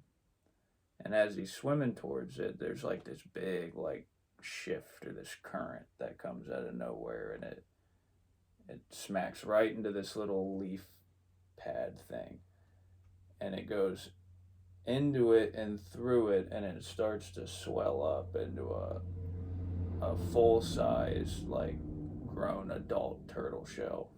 Speaker 2: And as he's swimming towards it, there's like this big like shift or this current that comes out of nowhere, and it smacks right into this little leaf pad thing. And it goes into it and through it, and it starts to swell up into a full size, like grown adult turtle shell.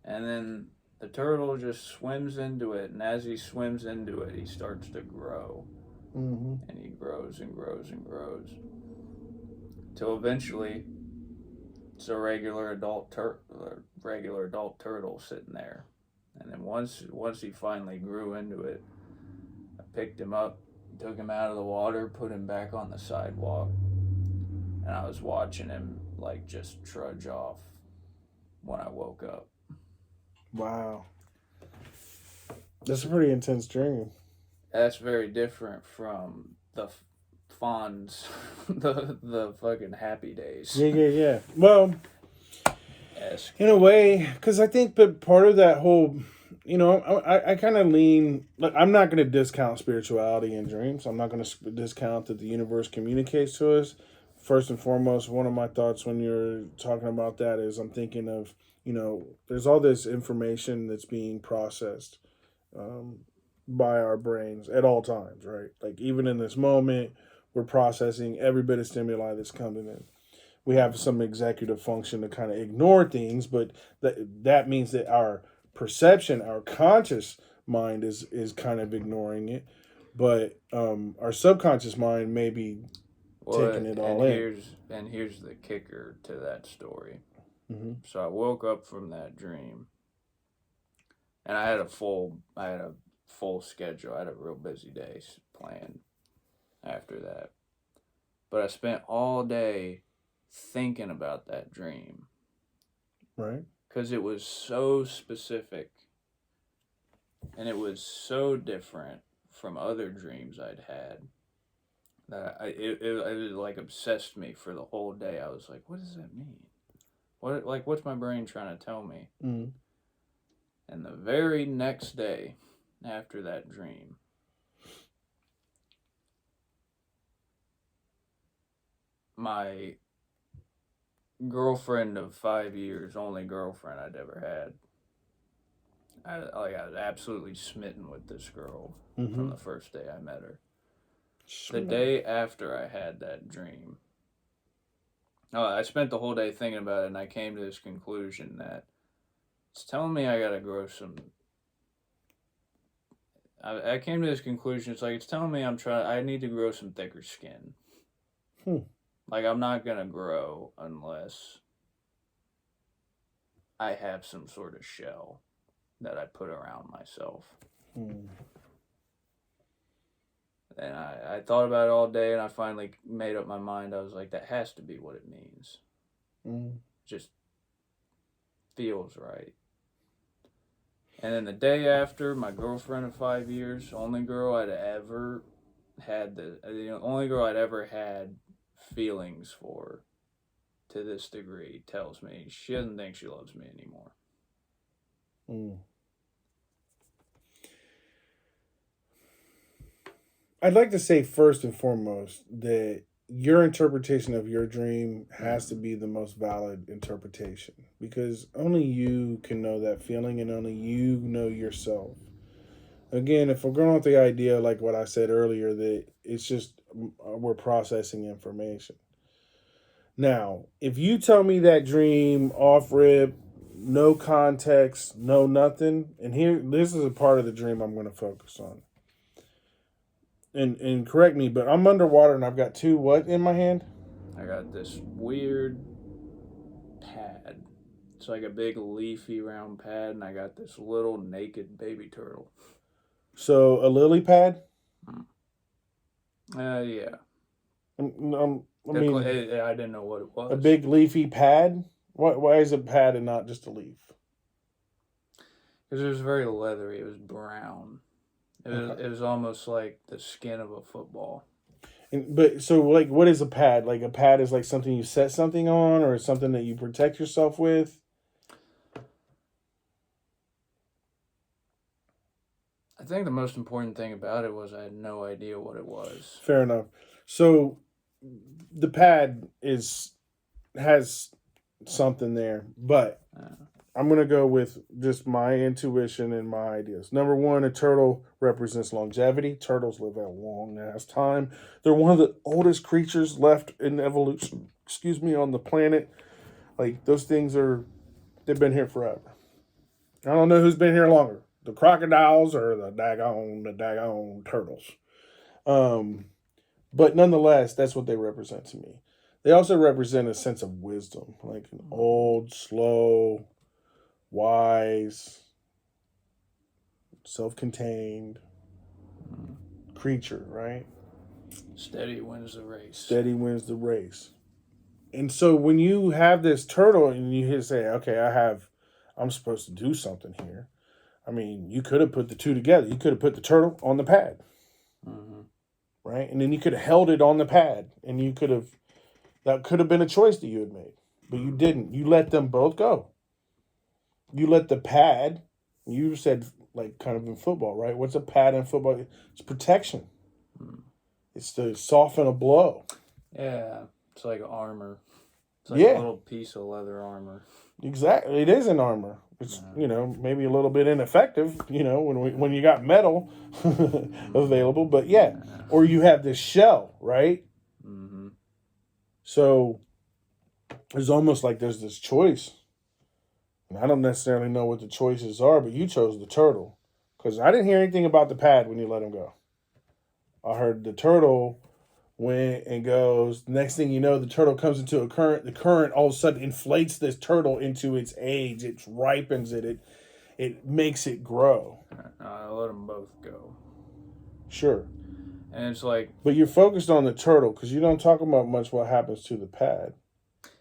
Speaker 2: And then the turtle just swims into it, and as he swims into it, he starts to grow. And he grows and grows and grows. Till eventually, it's a regular adult turtle sitting there. And then once he finally grew into it, I picked him up, took him out of the water, put him back on the sidewalk, and I was watching him like just trudge off when I woke up.
Speaker 1: Wow. That's a pretty intense dream.
Speaker 2: That's very different from the fonds the fucking Happy Days.
Speaker 1: Yeah. Well,
Speaker 2: Esque.
Speaker 1: in a way, because I think, but part of that whole, I kind of lean. Like, I'm not going to discount spirituality and dreams. I'm not going to discount that the universe communicates to us. First and foremost, one of my thoughts when you're talking about that is I'm thinking of, there's all this information that's being processed um, by our brains at all times, right? Like even in this moment, we're processing every bit of stimuli that's coming in. We have some executive function to kind of ignore things, but that means that our perception, our conscious mind is kind of ignoring it, but our subconscious mind may be
Speaker 2: Well,
Speaker 1: taking it
Speaker 2: and
Speaker 1: all in.
Speaker 2: here's the kicker to that story.
Speaker 1: Mm-hmm.
Speaker 2: So I woke up from that dream, and I had a full schedule. I had a real busy day planned after that, but I spent all day thinking about that dream
Speaker 1: Right.
Speaker 2: because it was so specific, and it was so different from other dreams I'd had that it like obsessed me for the whole day. I was like, what does that mean? What's my brain trying to tell me?
Speaker 1: Mm-hmm.
Speaker 2: And the very next day after that dream, my girlfriend of 5 years, only girlfriend I'd ever had, I was absolutely smitten with this girl from the first day I met her. The day after I had that dream, I spent the whole day thinking about it, and I came to this conclusion that it's telling me I gotta grow some. I came to this conclusion. It's like it's telling me I need to grow some thicker skin. Like I'm not gonna grow unless I have some sort of shell that I put around myself. And I thought about it all day, and I finally made up my mind. I was like, that has to be what it means. Just feels right. And then the day after, my girlfriend of 5 years, only girl I'd ever had only girl I'd ever had feelings for to this degree, tells me she doesn't think she loves me anymore.
Speaker 1: I'd like to say first and foremost that your interpretation of your dream has to be the most valid interpretation because only you can know that feeling and only you know yourself. Again, if we're going with the idea, like what I said earlier, that it's just we're processing information. Now, if you tell me that dream off rip, no context, no nothing, and this is a part of the dream I'm going to focus on. And correct me, but I'm underwater and I've got two what in my hand?
Speaker 2: I got this weird pad. It's like a big leafy round pad, and I got this little naked baby turtle.
Speaker 1: So a lily pad?
Speaker 2: Yeah.
Speaker 1: I mean,
Speaker 2: I didn't know what it was.
Speaker 1: a big leafy pad? Why is a pad and not just a leaf?
Speaker 2: Because it was very leathery. It was brown. It was almost like the skin of a football.
Speaker 1: But so, like, what is a pad? Like, a pad is like something you set something on, or something that you protect yourself with.
Speaker 2: I think the most important thing about it was I had no idea what it was.
Speaker 1: Fair enough. So, the pad has something there, but I'm gonna go with just my intuition and my ideas. Number one, a turtle represents longevity. Turtles live a long ass time. They're one of the oldest creatures left in evolution. On the planet. Like those things they've been here forever. I don't know who's been here longer, the crocodiles or the daggone turtles. But nonetheless, that's what they represent to me. They also represent a sense of wisdom, like an old, slow, wise, self-contained creature, right?
Speaker 2: Steady wins the race.
Speaker 1: Steady wins the race. And so when you have this turtle and you say, okay, I'm supposed to do something here. I mean, you could have put the two together. You could have put the turtle on the pad. right? And then you could have held it on the pad, and that could have been a choice that you had made, but you didn't. You let them both go. You let the pad. You said like kind of in football, right? What's a pad in football? It's protection. It's to soften a blow.
Speaker 2: Yeah, it's like armor. It's like a little piece of leather armor.
Speaker 1: Exactly, it is an armor. It's maybe a little bit ineffective. When you got metal available, but or you have this shell, right?
Speaker 2: Mm-hmm.
Speaker 1: So it's almost like there's this choice. And I don't necessarily know what the choices are, but you chose the turtle because I didn't hear anything about the pad when you let him go. I heard the turtle went and goes. Next thing you know, the turtle comes into a current. The current all of a sudden inflates this turtle into its age. It ripens it. It makes it grow.
Speaker 2: I let them both go.
Speaker 1: Sure.
Speaker 2: And it's like...
Speaker 1: But you're focused on the turtle because you don't talk about much what happens to the pad.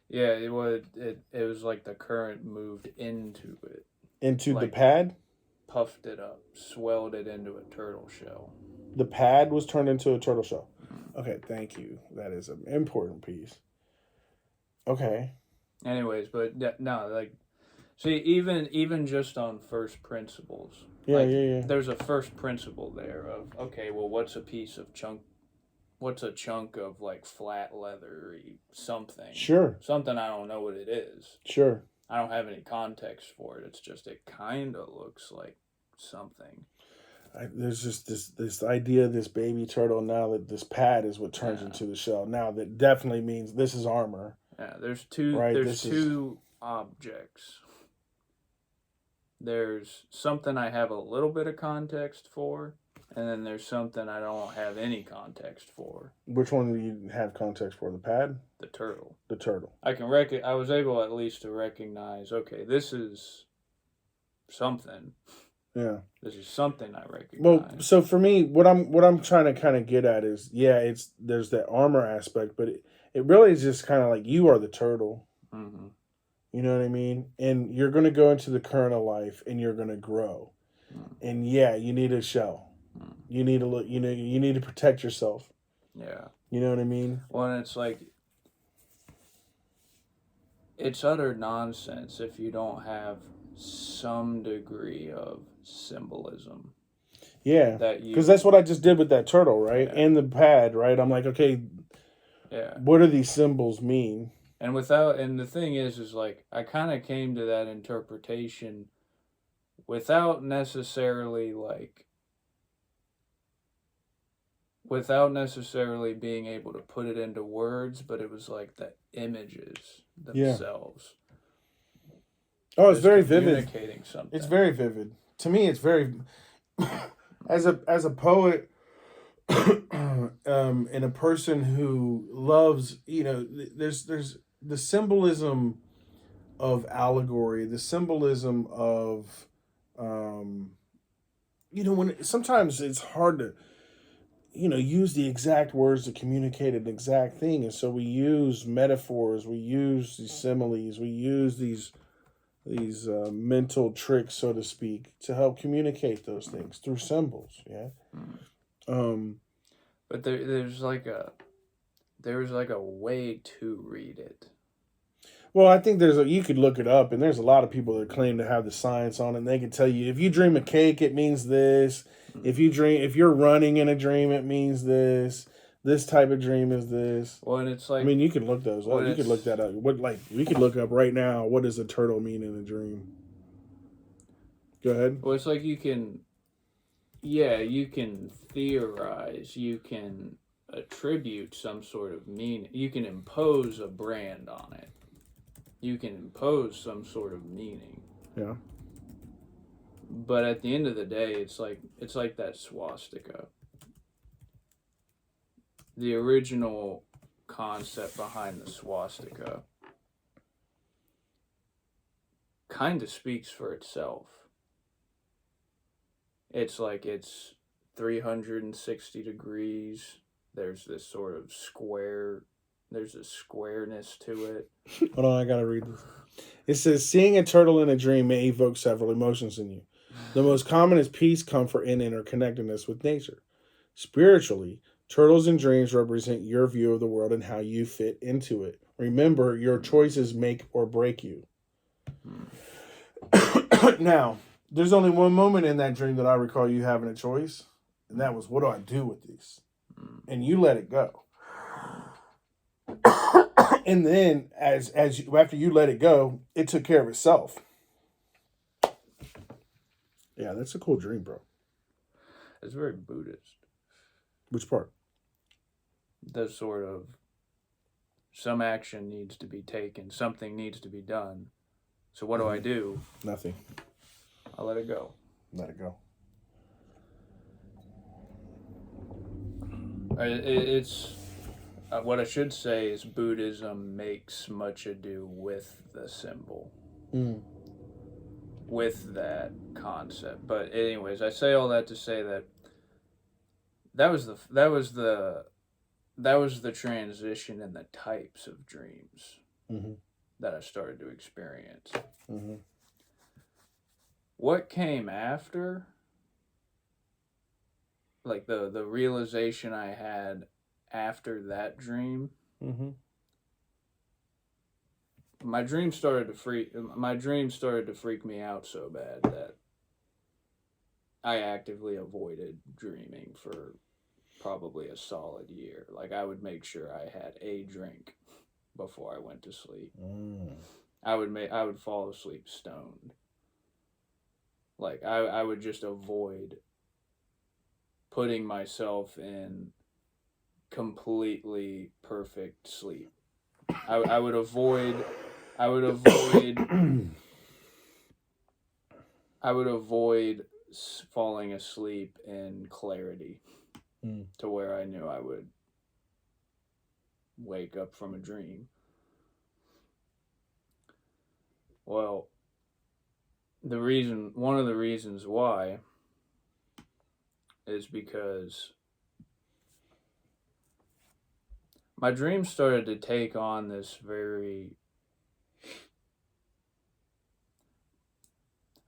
Speaker 2: Yeah, it was like the current moved into it.
Speaker 1: Into the pad?
Speaker 2: Puffed it up. Swelled it into a turtle shell.
Speaker 1: The pad was turned into a turtle shell. Okay, thank you. That is an important piece. Okay.
Speaker 2: Anyways, but no, like, see, even just on first principles.
Speaker 1: Yeah.
Speaker 2: There's a first principle there of, okay, well, what's a chunk of, like, flat leathery something?
Speaker 1: Sure.
Speaker 2: Something I don't know what it is.
Speaker 1: Sure.
Speaker 2: I don't have any context for it. It's just, it kind of looks like something.
Speaker 1: There's just this idea of this baby turtle now that this pad is what turns into the shell. Now that definitely means this is armor.
Speaker 2: Yeah, there's two objects. There's something I have a little bit of context for, and then there's something I don't have any context for.
Speaker 1: Which one do you have context for? The pad?
Speaker 2: The turtle.
Speaker 1: The turtle.
Speaker 2: I was able at least to recognize, okay, this is something.
Speaker 1: Yeah.
Speaker 2: This is something I recognize.
Speaker 1: Well, so for me, what I'm trying to kind of get at is, there's that armor aspect, but it really is just kind of like you are the turtle.
Speaker 2: Mm-hmm.
Speaker 1: You know what I mean? And you're going to go into the current of life, and you're going to grow. Mm-hmm. And you need a shell. Mm-hmm. You need to look. You need to protect yourself.
Speaker 2: Yeah.
Speaker 1: You know what I mean?
Speaker 2: Well, and it's like, it's utter nonsense if you don't have some degree of symbolism.
Speaker 1: Yeah, because that's what I just did with that turtle, right? Yeah. And the pad, right? I'm like, okay, what do these symbols mean?
Speaker 2: And the thing is like, I kind of came to that interpretation without necessarily being able to put it into words, but it was like the images themselves.
Speaker 1: Oh, it's very vivid.
Speaker 2: Communicating something.
Speaker 1: It's very vivid. To me, it's very as a poet and a person who loves, there's the symbolism of allegory, the symbolism of when sometimes it's hard to use the exact words to communicate an exact thing, and so we use metaphors, we use these similes, we use these mental tricks, so to speak, to help communicate those things through symbols. Yeah.
Speaker 2: But there's like a way to read it.
Speaker 1: Well, I think you could look it up, and there's a lot of people that claim to have the science on it, and they can tell you, if you dream a cake, it means this. If you're running in a dream, it means this. This type of dream is this.
Speaker 2: Well, and it's like,
Speaker 1: I mean, you can look those up. You could look that up. We could look up right now, what does a turtle mean in a dream? Go ahead.
Speaker 2: Well, it's like you can theorize, you can attribute some sort of meaning. You can impose a brand on it. You can impose some sort of meaning.
Speaker 1: Yeah.
Speaker 2: But at the end of the day, it's like that swastika. The original concept behind the swastika kind of speaks for itself. It's like it's 360 degrees. There's this sort of there's a squareness to it.
Speaker 1: Hold on, I gotta read this. It says, seeing a turtle in a dream may evoke several emotions in you. The most common is peace, comfort, and interconnectedness with nature. Spiritually, Turtles in dreams represent your view of the world and how you fit into it. Remember, your choices make or break you.
Speaker 2: Hmm.
Speaker 1: Now, there's only one moment in that dream that I recall you having a choice, and that was, what do I do with these?
Speaker 2: Hmm.
Speaker 1: And you let it go. And then, after you let it go, it took care of itself. Yeah, that's a cool dream, bro.
Speaker 2: It's very Buddhist.
Speaker 1: Which part?
Speaker 2: The sort of some action needs to be taken, something needs to be done. So what do I do?
Speaker 1: Nothing.
Speaker 2: I let it go.
Speaker 1: Let it go.
Speaker 2: It's what I should say is Buddhism makes much ado with the symbol,
Speaker 1: Mm.
Speaker 2: with that concept. But anyways, I say all that to say that that was the transition in the types of dreams
Speaker 1: Mm-hmm.
Speaker 2: that I started to experience.
Speaker 1: Mm-hmm.
Speaker 2: What came after, like the realization I had after that dream,
Speaker 1: Mm-hmm.
Speaker 2: my dream started to freak me out so bad that I actively avoided dreaming for probably a solid year. Like, I would make sure I had a drink before I went to sleep.
Speaker 1: Mm.
Speaker 2: I would fall asleep stoned. Like, I would just avoid putting myself in completely perfect sleep. I would avoid I would avoid I would avoid falling asleep in clarity
Speaker 1: Mm.
Speaker 2: to where I knew I would wake up from a dream. Well, one of the reasons why is because my dreams started to take on this very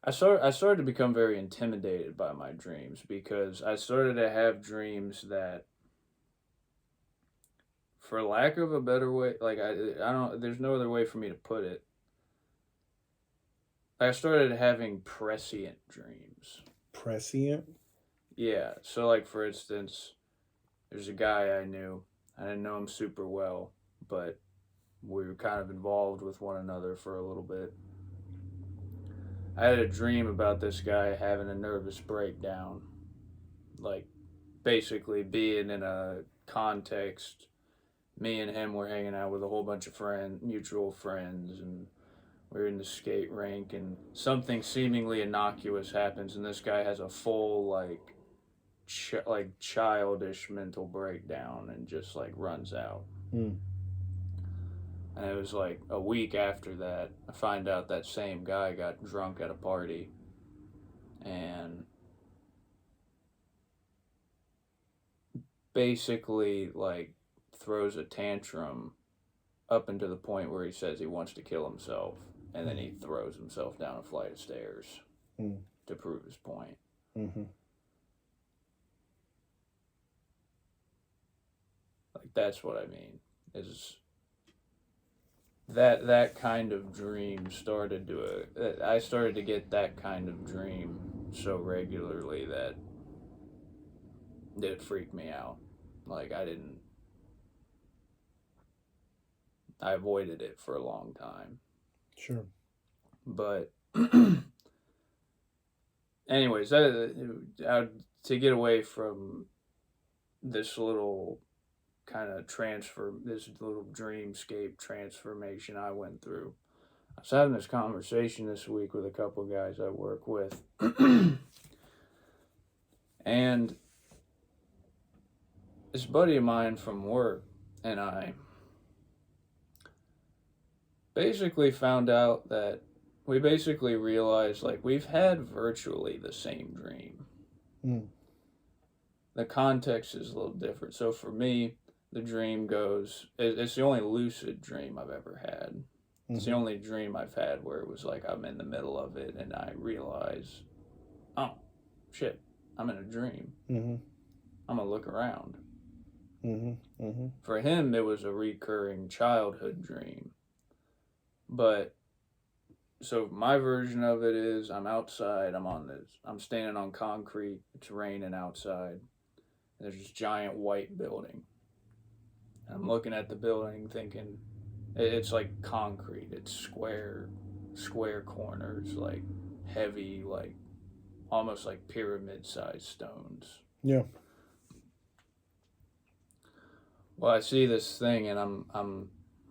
Speaker 2: I started to become very intimidated by my dreams because I started to have dreams that, for lack of a better way, like I don't there's no other way for me to put it. I started having prescient dreams.
Speaker 1: Prescient?
Speaker 2: Yeah, so like for instance, there's a guy I knew. I didn't know him super well, but we were kind of involved with one another for a little bit. I had a dream about this guy having a nervous breakdown, like basically being in a context. Me and him were hanging out with a whole bunch of mutual friends, and we were in the skate rink, and something seemingly innocuous happens, and this guy has a full like childish mental breakdown and just like runs out.
Speaker 1: Mm.
Speaker 2: And it was like a week after that, I find out that same guy got drunk at a party and basically like throws a tantrum up into the point where he says he wants to kill himself, and then he throws himself down a flight of stairs
Speaker 1: Mm.
Speaker 2: to prove his point.
Speaker 1: Mm-hmm.
Speaker 2: Like, that's what I mean. Is that kind of dream started to I started to get that kind of dream so regularly that it freaked me out. Like, I avoided it for a long time.
Speaker 1: Sure.
Speaker 2: But anyways, to get away from this little kind of this little dreamscape transformation I went through, I was having this conversation this week with a couple of guys I work with. And this buddy of mine from work and I basically found out that we basically realized, like, we've had virtually the same dream.
Speaker 1: Mm.
Speaker 2: The context is a little different. So for me, the dream goes, it's the only lucid dream I've ever had. Mm-hmm. It's the only dream I've had where it was like I'm in the middle of it and I realize, oh, shit, I'm in a dream.
Speaker 1: Mm-hmm.
Speaker 2: I'm going to look around. For him, it was a recurring childhood dream. But so my version of it is I'm outside, I'm standing on concrete, it's raining outside. There's this giant white building. I'm looking at the building thinking it's like concrete, it's square corners, like heavy, like almost like pyramid sized stones.
Speaker 1: Yeah.
Speaker 2: Well, I see this thing and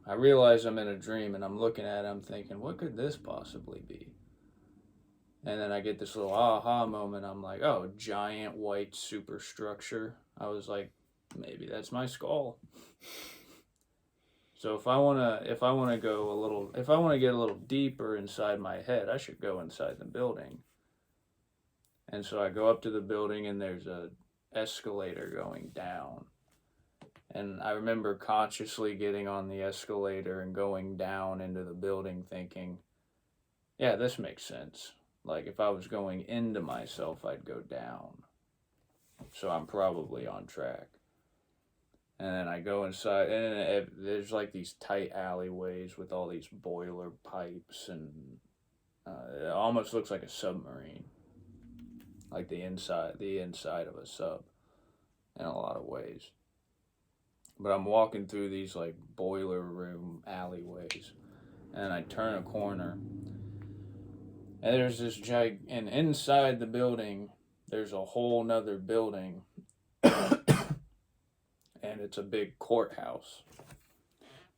Speaker 2: I realize I'm in a dream and I'm looking at it, I'm thinking, what could this possibly be? And then I get this little aha moment. I'm like, oh, giant white superstructure. I was like, maybe that's my skull. So if I wanna get a little deeper inside my head, I should go inside the building. And so I go up to the building and there's a escalator going down. And I remember consciously getting on the escalator and going down into the building thinking, yeah, this makes sense. Like if I was going into myself, I'd go down. So I'm probably on track. And then I go inside, and there's like these tight alleyways with all these boiler pipes, and it almost looks like a submarine, like the inside of a sub, in a lot of ways. But I'm walking through these like boiler room alleyways, and I turn a corner, and there's this and inside the building, there's a whole nother building. And it's a big courthouse.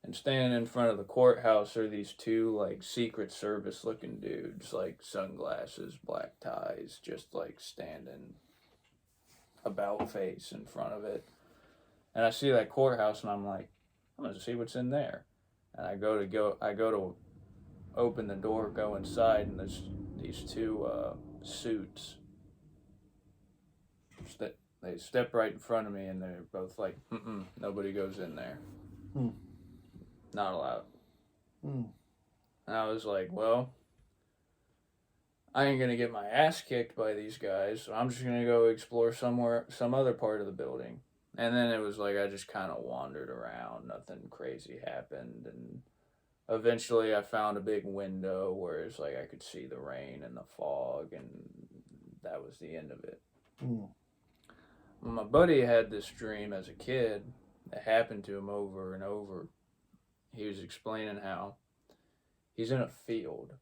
Speaker 2: And standing in front of the courthouse are these two like Secret Service looking dudes, like sunglasses, black ties, just like standing about face in front of it. And I see that courthouse and I'm like, I'm gonna see what's in there. And I go to open the door, go inside, and there's these two suits. They step right in front of me, and they're both like, nobody goes in there. Not allowed. And I was like, well, I ain't going to get my ass kicked by these guys, so I'm just going to go explore some other part of the building. And then it was like I just kind of wandered around. Nothing crazy happened. And eventually I found a big window where it's like I could see the rain and the fog, and that was the end of it. Well, my buddy had this dream as a kid that happened to him over and over. He was explaining how he's in a field.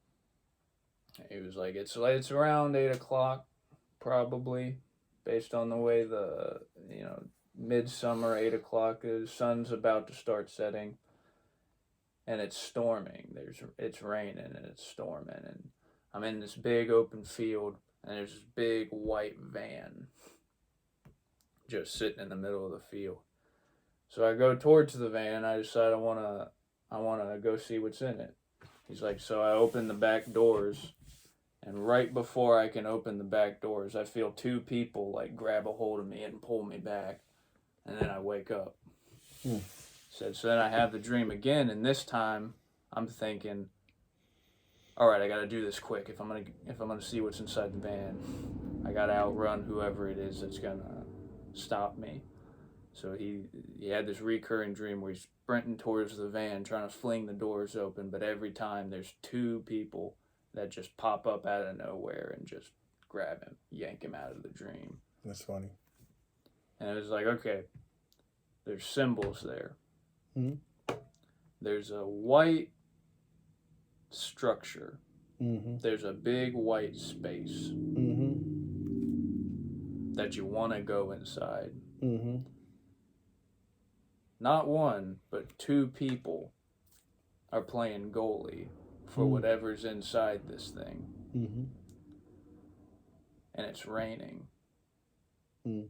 Speaker 2: He was like, it's around 8 o'clock, probably, based on the way the, midsummer 8 o'clock is. Sun's about to start setting, and it's storming. It's raining and it's storming, and I'm in this big open field, and there's this big white van just sitting in the middle of the field. So I go towards the van. I decide I wanna go see what's in it. He's like, so I open the back doors, and right before I can open the back doors, I feel two people like grab a hold of me and pull me back, and then I wake up. So then I have the dream again, and this time I'm thinking, all right, I gotta do this quick. If I'm gonna see what's inside the van, I gotta outrun whoever it is that's gonna stop me. So he had this recurring dream where he's sprinting towards the van trying to fling the doors open, but every time there's two people that just pop up out of nowhere and just grab him, yank him out of the dream.
Speaker 1: That's funny.
Speaker 2: And it was like, okay, there's symbols there. There's a white structure. There's a big white space that you want to go inside. Not one, but two people are playing goalie for whatever's inside this thing. And it's raining. And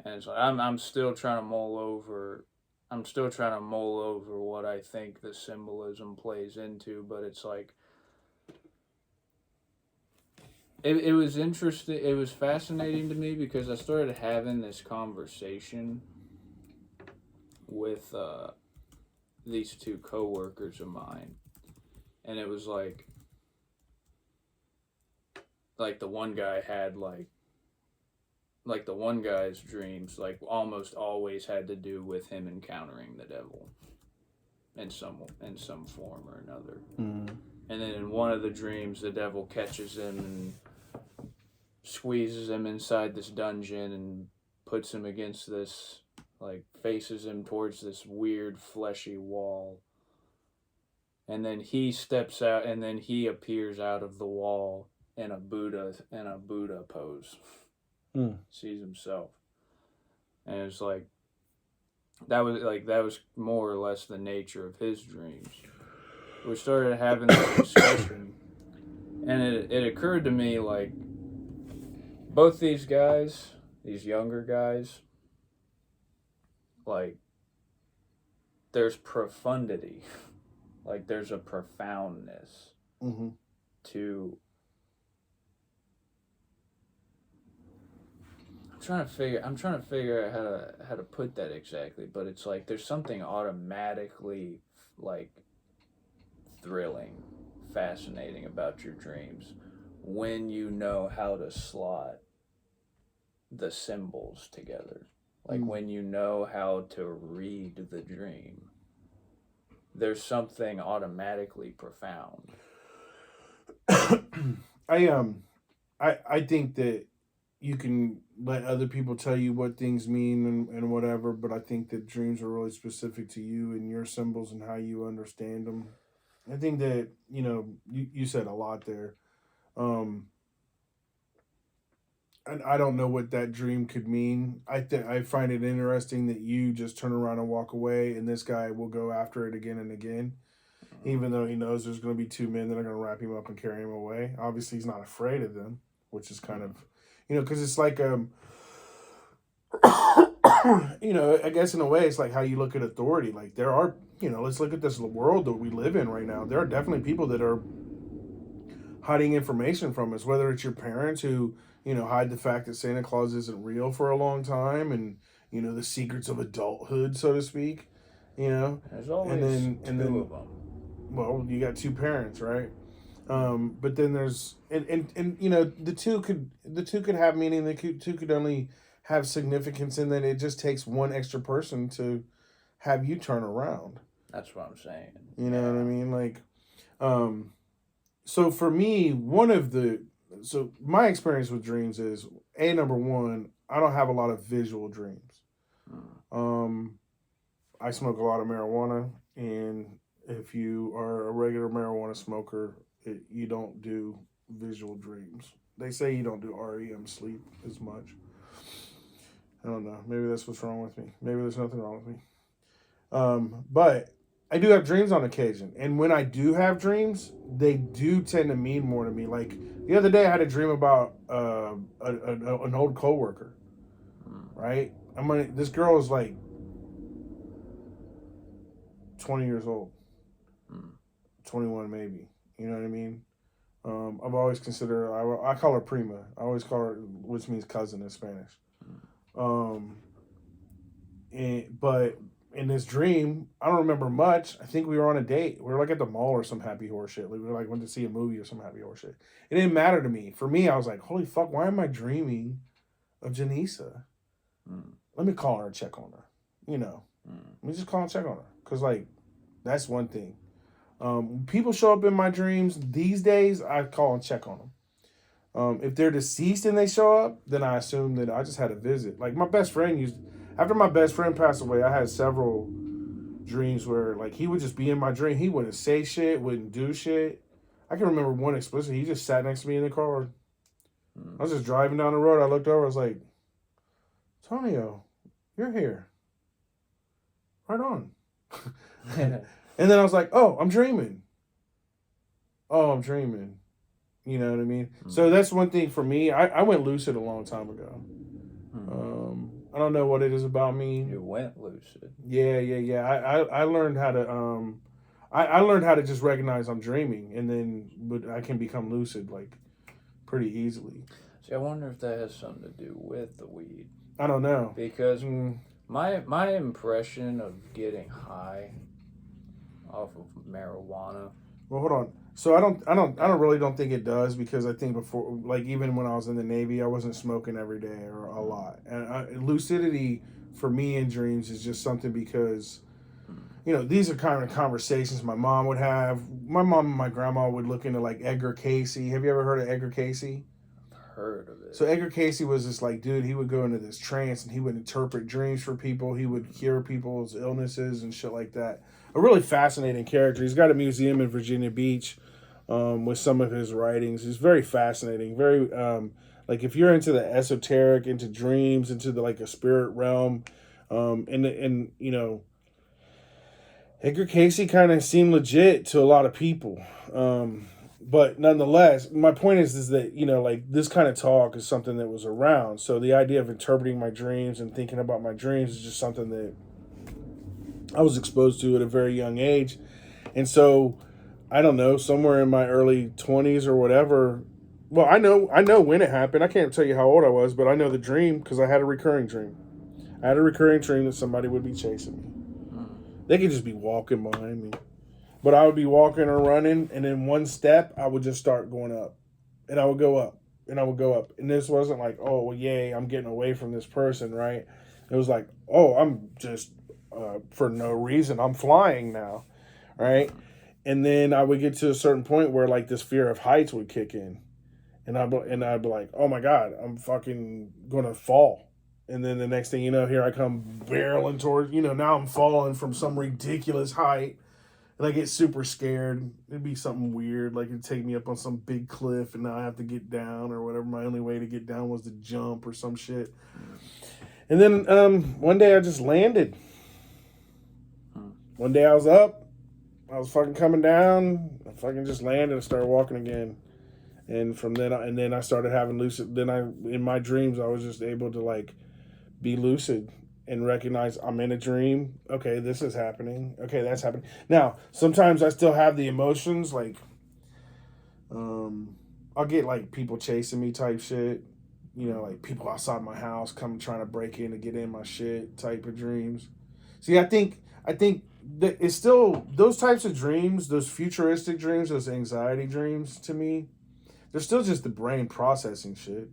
Speaker 2: it's like I'm still trying to mull over what I think the symbolism plays into, but it's like it was interesting. It was fascinating to me because I started having this conversation with these two coworkers of mine, and it was like the one guy had like like the one guy's dreams, like almost always had to do with him encountering the devil in some form or another.
Speaker 1: Mm.
Speaker 2: And then in one of the dreams, the devil catches him and squeezes him inside this dungeon and puts him against this, like, faces him towards this weird fleshy wall. And then he steps out, and then he appears out of the wall in a Buddha pose.
Speaker 1: Mm.
Speaker 2: Sees himself, and it's like that was more or less the nature of his dreams. We started having this discussion, and it occurred to me, like, both these guys, these younger guys, like, there's profundity, like there's a profoundness
Speaker 1: Mm-hmm.
Speaker 2: to. I'm trying to figure out how to put that exactly, but it's like there's something automatically, like, thrilling, fascinating about your dreams when you know how to slot the symbols together. Like, when you know how to read the dream, there's something automatically profound.
Speaker 1: I think that you can let other people tell you what things mean and whatever, but I think that dreams are really specific to you and your symbols and how you understand them. I think that, you said a lot there. And I don't know what that dream could mean. I find it interesting that you just turn around and walk away, and this guy will go after it again and again, even though he knows there's going to be two men that are going to wrap him up and carry him away. Obviously, he's not afraid of them, which is kind of, because it's like I guess in a way, it's like how you look at authority. Like, there are, let's look at this world that we live in right now. There are definitely people that are hiding information from us, whether it's your parents who, hide the fact that Santa Claus isn't real for a long time, and, the secrets of adulthood, so to speak,
Speaker 2: There's always
Speaker 1: and then,
Speaker 2: of them.
Speaker 1: well, you got two parents, right? But then there's and the two could have meaning. The two could only have significance in that it just takes one extra person to have you turn around.
Speaker 2: That's what I'm saying.
Speaker 1: You know what I mean? Like, so for me, my experience with dreams is number one, I don't have a lot of visual dreams. I smoke a lot of marijuana, and if you are a regular marijuana smoker, you don't do visual dreams. They say you don't do REM sleep as much. I don't know. Maybe that's what's wrong with me. Maybe there's nothing wrong with me. But I do have dreams on occasion, and when I do have dreams, they do tend to mean more to me. Like, the other day, I had a dream about an old coworker. Right? This girl is like 20 years old, 21 maybe. You know what I mean? I've always considered her, I call her prima. I always call her, which means cousin in Spanish. But in this dream, I don't remember much. I think we were on a date. We were like at the mall or some happy horse shit. Like, we were like went to see a movie or some happy horse shit. It didn't matter to me. For me, I was like, holy fuck, why am I dreaming of Janisa? Let me call her and check on her. Let me just call and check on her. Because, like, that's one thing. When people show up in my dreams these days, I call and check on them. If they're deceased and they show up, then I assume that I just had a visit. Like, my best friend after my best friend passed away, I had several dreams where, like, he would just be in my dream. He wouldn't say shit, wouldn't do shit. I can remember one explicitly. He just sat next to me in the car. I was just driving down the road. I looked over. I was like, Tonio, you're here. Right on. And then I was like, oh, I'm dreaming. Oh, I'm dreaming. You know what I mean? So that's one thing for me. I went lucid a long time ago. I don't know what it is about me.
Speaker 2: You went lucid.
Speaker 1: Yeah. I learned how to I learned how to just recognize I'm dreaming, and then I can become lucid like pretty easily.
Speaker 2: See, I wonder if that has something to do with the weed.
Speaker 1: I don't know,
Speaker 2: because my impression of getting high off of marijuana.
Speaker 1: Well, hold on. So I don't really don't think it does, because I think before, like even when I was in the Navy, I wasn't smoking every day or a lot. And lucidity for me in dreams is just something because, these are kind of conversations my mom would have. My mom and my grandma would look into like Edgar Casey. Have you ever heard of Edgar Casey?
Speaker 2: Heard of
Speaker 1: So
Speaker 2: it.
Speaker 1: Edgar Casey was this like dude. He would go into this trance and he would interpret dreams for people. He would cure people's illnesses and shit like that. A really fascinating character. He's got a museum in Virginia Beach, with some of his writings. He's very fascinating. Very like if you're into the esoteric, into dreams, into the like a spirit realm, and Edgar Casey kind of seemed legit to a lot of people. But nonetheless, my point is that like this kind of talk is something that was around. So the idea of interpreting my dreams and thinking about my dreams is just something that I was exposed to at a very young age, and so I don't know, somewhere in my early 20s or whatever. Well, I know when it happened. I can't tell you how old I was, but I know the dream because I had a recurring dream. I had a recurring dream that somebody would be chasing me. They could just be walking behind me. But I would be walking or running, and in one step, I would just start going up. And I would go up, and I would go up. And this wasn't like, oh, well, yay, I'm getting away from this person, right? It was like, oh, I'm just, for no reason, I'm flying now, right? And then I would get to a certain point where, like, this fear of heights would kick in. And I'd be like, oh my God, I'm fucking going to fall. And then the next thing you know, here I come barreling towards, now I'm falling from some ridiculous height, and I get super scared. It'd be something weird, like it'd take me up on some big cliff, and now I have to get down or whatever. My only way to get down was to jump or some shit. And then one day I just landed. One day I was up. I was fucking coming down. I fucking just landed and started walking again. And from then, and then I started having lucid. Then in my dreams, I was just able to like be lucid and recognize I'm in a dream. Okay, this is happening. Okay, that's happening. Now, sometimes I still have the emotions, like I'll get like people chasing me type shit. Like people outside my house come trying to break in to get in my shit type of dreams. See, I think that it's still those types of dreams, those futuristic dreams, those anxiety dreams to me, they're still just the brain processing shit.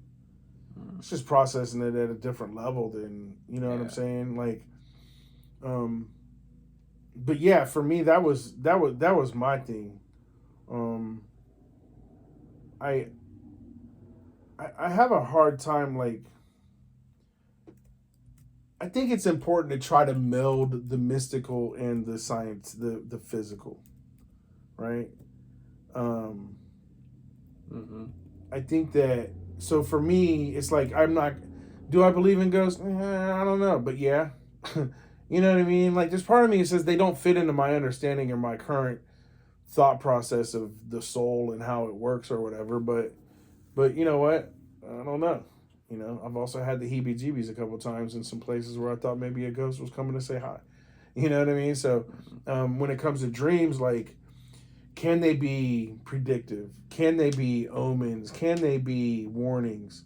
Speaker 1: It's just processing it at a different level than what I'm
Speaker 2: Yeah.
Speaker 1: saying. Like, um, but yeah, for me that was my thing. Um, I I have a hard time like. I think it's important to try to meld the mystical and the science, the physical, right? Um,
Speaker 2: Mm-hmm.
Speaker 1: I think that so for me, it's like I'm not. Do I believe in ghosts? I don't know, but yeah, you know what I mean. Like there's part of me that says they don't fit into my understanding or my current thought process of the soul and how it works or whatever. But you know what? I don't know. I've also had the heebie-jeebies a couple times in some places where I thought maybe a ghost was coming to say hi. You know what I mean? So when it comes to dreams, like can they be predictive? Can they be omens? Can they be warnings?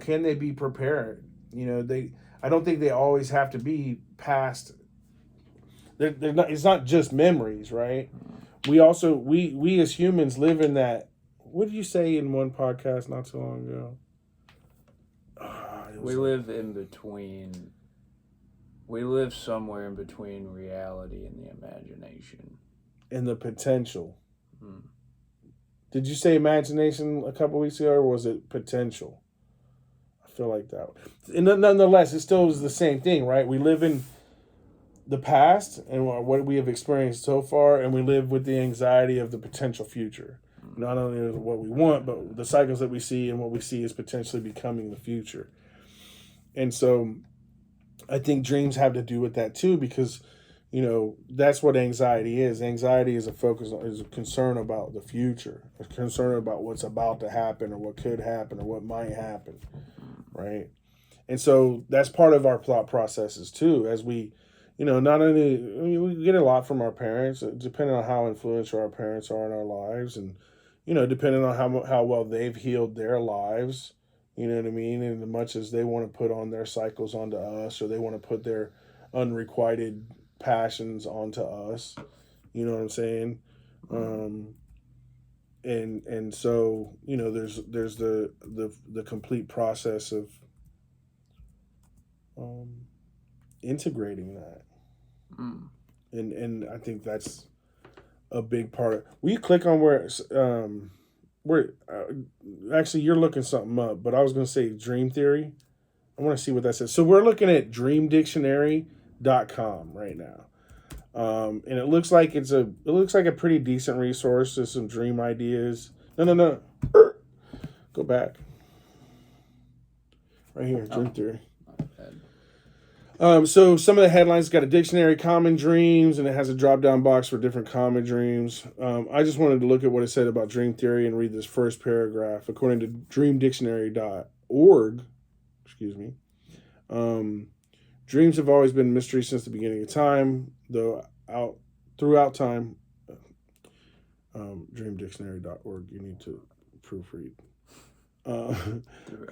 Speaker 1: Can they be prepared? They. I don't think they always have to be past. They're not. It's not just memories, right? We also we as humans live in that. What did you say in one podcast not too long ago? It
Speaker 2: We
Speaker 1: was like
Speaker 2: live in between. We live somewhere in between reality and the imagination.
Speaker 1: in the potential.
Speaker 2: Mm.
Speaker 1: Did you say imagination a couple weeks ago, or was it potential? I feel like that. And nonetheless, it still is the same thing, right? We live in the past and what we have experienced so far, and we live with the anxiety of the potential future. Not only what we want, but the cycles that we see, and what we see is potentially becoming the future. And so I think dreams have to do with that too, because that's what anxiety is. Anxiety is a focus, is a concern about the future, a concern about what's about to happen or what could happen or what might happen, right? And so that's part of our thought processes too, as we, not only, I mean, we get a lot from our parents, depending on how influential our parents are in our lives, and depending on how well they've healed their lives. You know what I mean? And as much as they want to put on their cycles onto us, or they want to put their unrequited passions onto us. You know what I'm saying? Um, and so there's the complete process of um, integrating that,
Speaker 2: Mm.
Speaker 1: and I think that's a big part of. Will you click on where actually you're looking something up, but I was going to say dream theory. I want to see what that says. So we're looking at dreamdictionary.com right now. And it looks like a pretty decent resource. There's some dream ideas. No. Go back. Right here, dream theory. So some of the headlines got a dictionary, common dreams, and it has a drop down box for different common dreams. I just wanted to look at what it said about dream theory and read this first paragraph. According to dreamdictionary.org, excuse me, dreams have always been a mystery since the beginning of time, throughout time. Dreamdictionary.org, you need to proofread.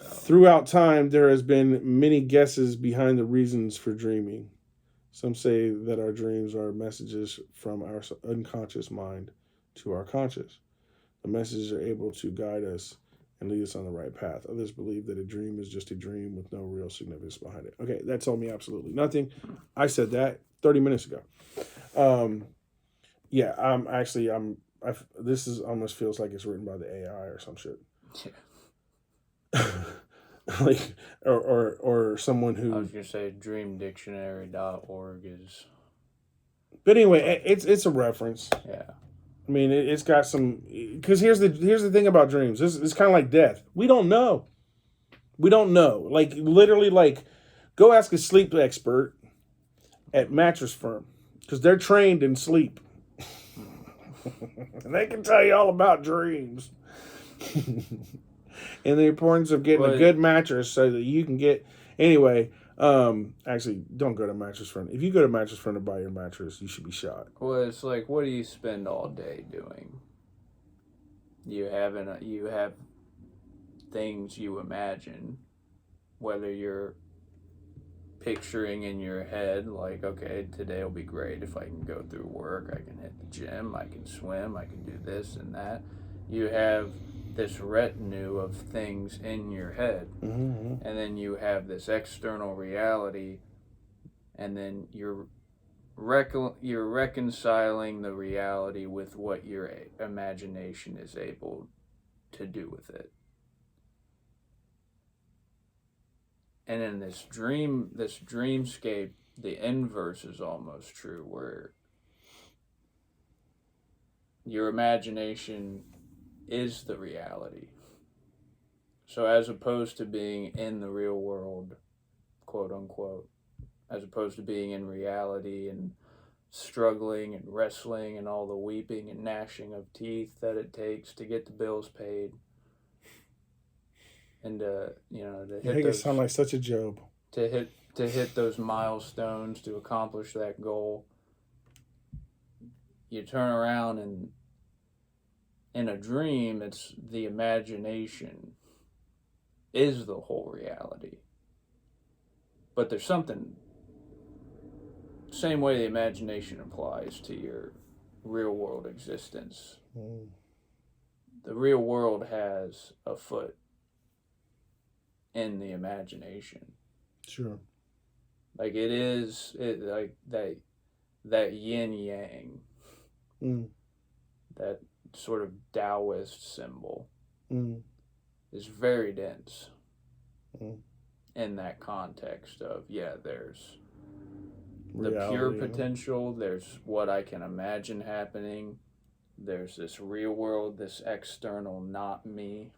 Speaker 1: Throughout time, there has been many guesses behind the reasons for dreaming. Some say that our dreams are messages from our unconscious mind to our conscious. The messages are able to guide us and lead us on the right path. Others believe that a dream is just a dream with no real significance behind it. Okay, that told me absolutely nothing. I said that 30 minutes ago. This is almost feels like it's written by the AI or some shit.
Speaker 2: Yeah.
Speaker 1: Like or someone who
Speaker 2: I was gonna say dreamdictionary.org is.
Speaker 1: But anyway, it's a reference.
Speaker 2: Yeah.
Speaker 1: I mean, it's got some. Because here's the thing about dreams. It's kind of like death. We don't know. Like literally, like go ask a sleep expert at Mattress Firm because they're trained in sleep, and they can tell you all about dreams. And the importance of getting a good mattress so that you can get. Anyway, actually, don't go to Mattress Firm. If you go to Mattress Firm to buy your mattress, you should be shot.
Speaker 2: Well, it's like, what do you spend all day doing? You have things you imagine, whether you're picturing in your head, like, okay, today will be great if I can go through work, I can hit the gym, I can swim, I can do this and that. You have this retinue of things in your head, and then you have this external reality, and then you're reconciling the reality with what your imagination is able to do with it. And in this dreamscape, the inverse is almost true, where your imagination is the reality. So as opposed to being in the real world, quote unquote, as opposed to being in reality and struggling and wrestling and all the weeping and gnashing of teeth that it takes to get the bills paid, and to hit
Speaker 1: those, sound like such a Job.
Speaker 2: To hit those milestones, to accomplish that goal, you turn around and in a dream, it's the imagination is the whole reality. But there's something, same way the imagination applies to your real world existence. The real world has a foot in the imagination.
Speaker 1: Sure.
Speaker 2: Like like that yin yang. That sort of Taoist symbol is very dense in that context of, there's reality, the pure potential, there's what I can imagine happening, there's this real world, this external not me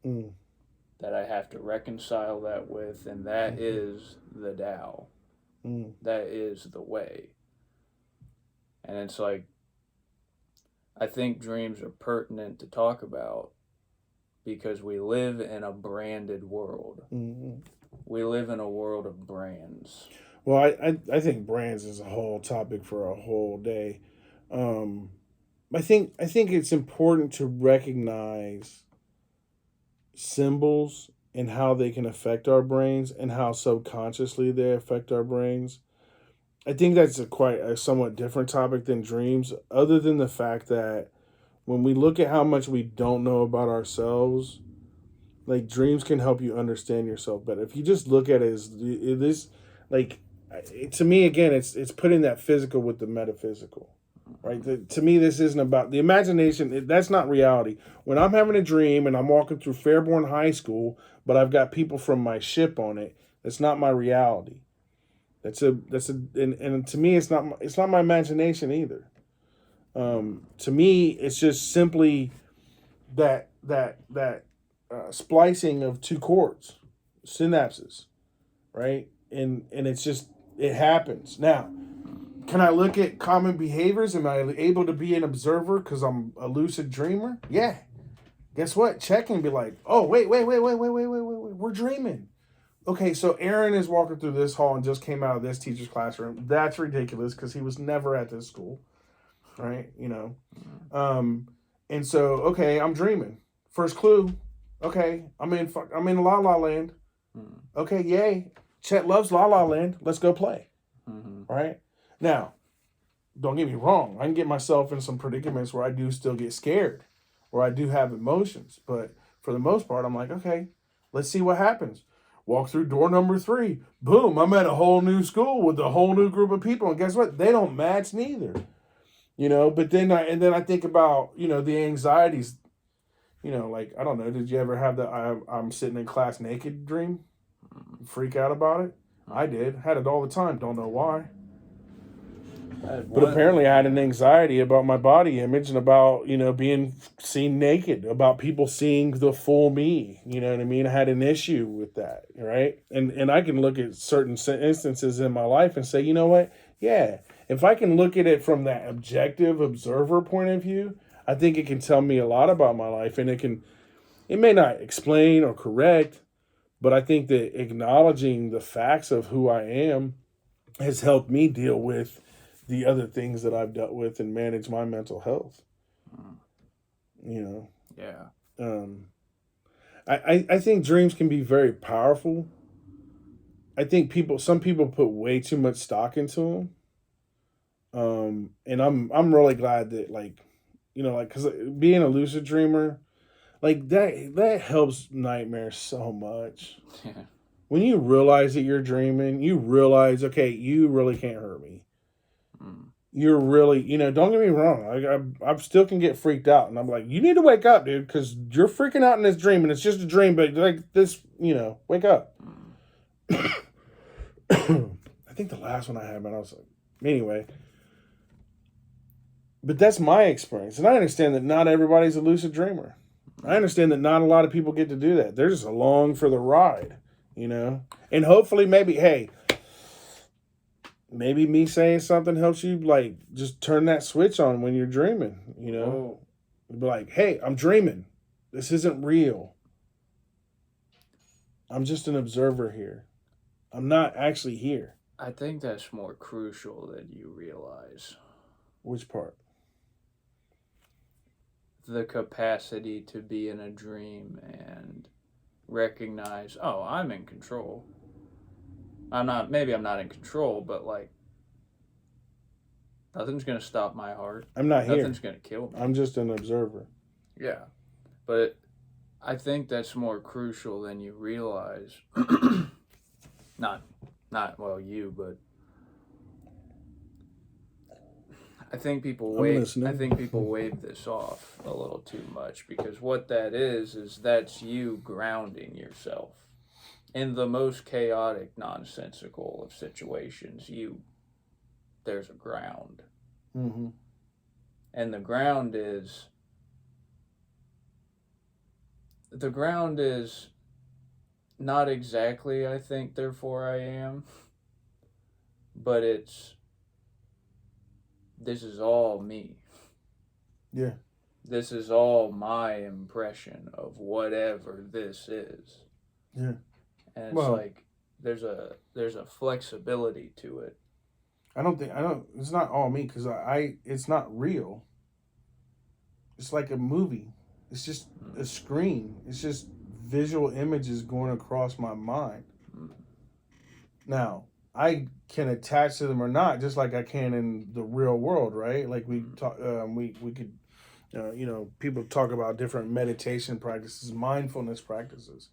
Speaker 2: that I have to reconcile that with, and that is the Tao. That is the way. And it's like, I think dreams are pertinent to talk about because we live in a branded world. We live in a world of brands.
Speaker 1: Well, I think brands is a whole topic for a whole day. I think it's important to recognize symbols and how they can affect our brains and how subconsciously they affect our brains. I think that's a somewhat different topic than dreams, other than the fact that when we look at how much we don't know about ourselves, like dreams can help you understand yourself better. If you just look at it as this, like to me again, it's putting that physical with the metaphysical, right? To me, this isn't about the imagination. That's not reality. When I'm having a dream and I'm walking through Fairborn High School, but I've got people from my ship on it, that's not my reality. And to me, it's not my imagination either. To me, it's just simply that splicing of two chords, synapses, right? And it's just it happens. Now, can I look at common behaviors? Am I able to be an observer because I'm a lucid dreamer? Yeah. Guess what? Check and be like, oh wait, we're dreaming. Okay, so Aaron is walking through this hall and just came out of this teacher's classroom. That's ridiculous because he was never at this school, right? And so okay, I'm dreaming. First clue. Okay, I'm in La La Land. Okay, yay. Chet loves La La Land. Let's go play. Right? Now, don't get me wrong. I can get myself in some predicaments where I do still get scared, where I do have emotions. But for the most part, I'm like, okay, let's see what happens. Walk through door number 3. Boom, I'm at a whole new school with a whole new group of people. And guess what? They don't match neither. But then I think about, the anxieties. Like, I don't know, did you ever have the I'm sitting in class naked dream? Freak out about it? I did. Had it all the time. Don't know why. But apparently I had an anxiety about my body image and about, being seen naked, about people seeing the full me. You know what I mean? I had an issue with that, right? And I can look at certain instances in my life and say, you know what? Yeah, if I can look at it from that objective observer point of view, I think it can tell me a lot about my life, and it may not explain or correct, but I think that acknowledging the facts of who I am has helped me deal with the other things that I've dealt with and manage my mental health.
Speaker 2: Yeah.
Speaker 1: I think dreams can be very powerful. I think some people put way too much stock into them. And I'm really glad that because being a lucid dreamer, like that helps nightmares so much.
Speaker 2: Yeah.
Speaker 1: When you realize that you're dreaming, you realize, okay, you really can't hurt me. You're really, don't get me wrong. I still can get freaked out, and I'm like, you need to wake up, dude, because you're freaking out in this dream, and it's just a dream. But like this, wake up. I think the last one I had, man, I was like, anyway. But that's my experience, and I understand that not everybody's a lucid dreamer. I understand that not a lot of people get to do that. They're just along for the ride, And hopefully, maybe me saying something helps you, like, just turn that switch on when you're dreaming,
Speaker 2: Oh.
Speaker 1: Be like, hey, I'm dreaming. This isn't real. I'm just an observer here. I'm not actually here.
Speaker 2: I think that's more crucial than you realize.
Speaker 1: Which part?
Speaker 2: The capacity to be in a dream and recognize, oh, I'm in control. Maybe I'm not in control, but like, nothing's going to stop my heart.
Speaker 1: I'm not here.
Speaker 2: Nothing's going to kill me.
Speaker 1: I'm just an observer.
Speaker 2: Yeah. But I think that's more crucial than you realize. Not you, but I think people wave this off a little too much, because what that is that's you grounding yourself. In the most chaotic, nonsensical of situations, there's a ground.
Speaker 1: Mm-hmm.
Speaker 2: And the ground is not exactly, I think, therefore I am, but this is all me.
Speaker 1: Yeah.
Speaker 2: This is all my impression of whatever this is.
Speaker 1: Yeah.
Speaker 2: And it's there's a flexibility to it.
Speaker 1: It's not all me, because it's not real. It's like a movie. It's just a screen. It's just visual images going across my mind. Now, I can attach to them or not, just like I can in the real world, right? Like we talk, we could People talk about different meditation practices, mindfulness practices.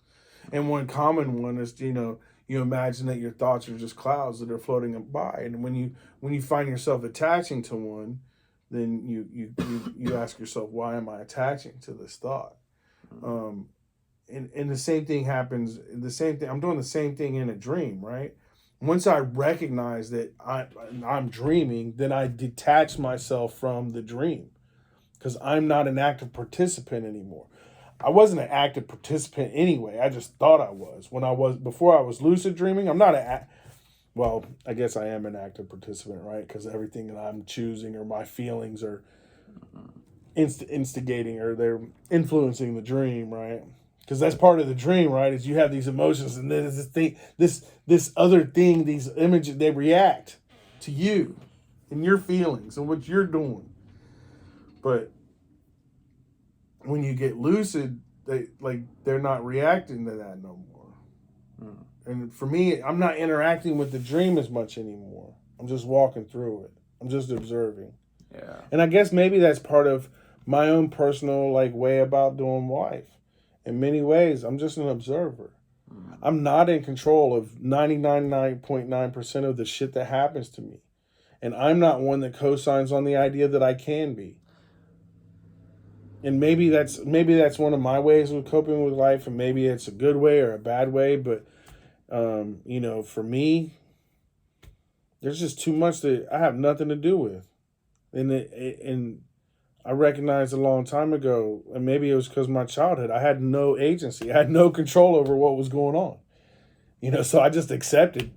Speaker 1: And one common one is, you imagine that your thoughts are just clouds that are floating by. And when you find yourself attaching to one, then you ask yourself, why am I attaching to this thought? And the same thing happens. The same thing. I'm doing the same thing in a dream, right? Once I recognize that I'm dreaming, then I detach myself from the dream because I'm not an active participant anymore. I wasn't an active participant anyway. I just thought I was. Before I was lucid dreaming, I'm not well, I guess I am an active participant, right? Because everything that I'm choosing or my feelings are instigating or they're influencing the dream, right? Because that's part of the dream, right? Is you have these emotions and then this other thing, these images, they react to you and your feelings and what you're doing. But when you get lucid, they're not reacting to that no more. And for me, I'm not interacting with the dream as much anymore. I'm just walking through it. I'm just observing.
Speaker 2: Yeah.
Speaker 1: And I guess maybe that's part of my own personal way about doing life. In many ways, I'm just an observer. I'm not in control of 99.9% of the shit that happens to me. And I'm not one that co-signs on the idea that I can be. And maybe that's one of my ways of coping with life, and maybe it's a good way or a bad way, but for me, there's just too much that I have nothing to do with. And I recognized a long time ago, and maybe it was because of my childhood, I had no agency. I had no control over what was going on. So I just accepted.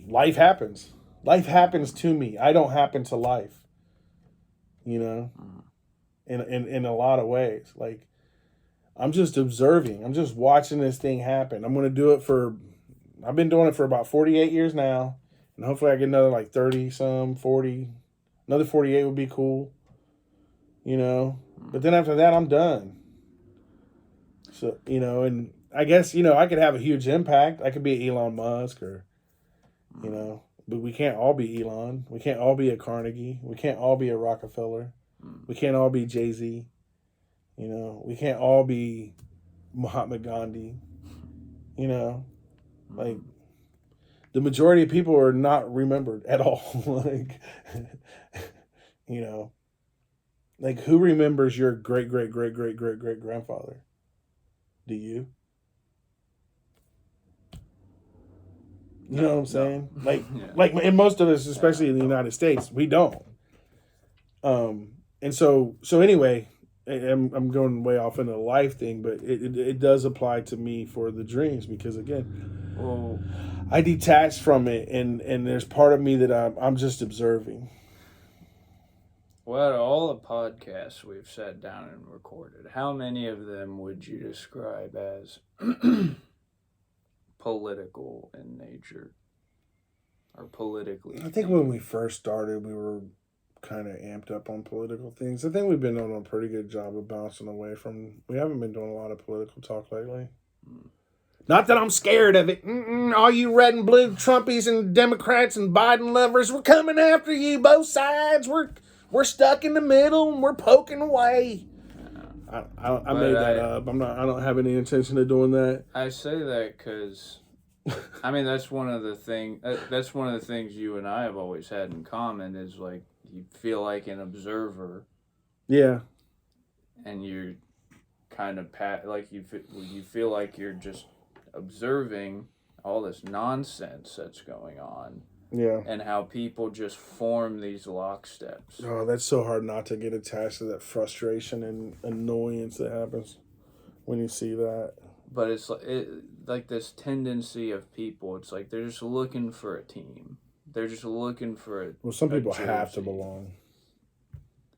Speaker 1: Life happens. Life happens to me. I don't happen to life. In a lot of ways. I'm just observing. I'm just watching this thing happen. I'm going to do it I've been doing it for about 48 years now. And hopefully I get another 30 some, 40. Another 48 would be cool. But then after that, I'm done. So, and I guess, I could have a huge impact. I could be Elon Musk or, but we can't all be Elon. We can't all be a Carnegie. We can't all be a Rockefeller. We can't all be Jay-Z. We can't all be Mahatma Gandhi. The majority of people are not remembered at all. Who remembers your great, great, great, great, great, great grandfather? Do you? You know what I'm saying?
Speaker 2: Yeah.
Speaker 1: And most of us, especially in the United States, we don't. And so anyway, I'm going way off into the life thing, but it does apply to me for the dreams because again, I detached from it, and there's part of me that I'm just observing.
Speaker 2: Well, all the podcasts we've sat down and recorded, how many of them would you describe as political in nature or politically?
Speaker 1: I think when we first started, we were kind of amped up on political things. I think we've been doing a pretty good job of bouncing away from. We haven't been doing a lot of political talk lately. Not that I'm scared of it. All you red and blue Trumpies and Democrats and Biden lovers, we're coming after you. Both sides. We're stuck in the middle and we're poking away. I made that up. I don't have any intention of doing that.
Speaker 2: I say that because, that's one of the things you and I have always had in common is you feel like an observer.
Speaker 1: Yeah.
Speaker 2: And you're kind of you feel like you're just observing all this nonsense that's going on.
Speaker 1: Yeah.
Speaker 2: And how people just form these locksteps.
Speaker 1: Oh, that's so hard not to get attached to that frustration and annoyance that happens when you see that.
Speaker 2: But it's like this tendency of people. It's like they're just looking for a team. They're just looking for
Speaker 1: some people have to belong.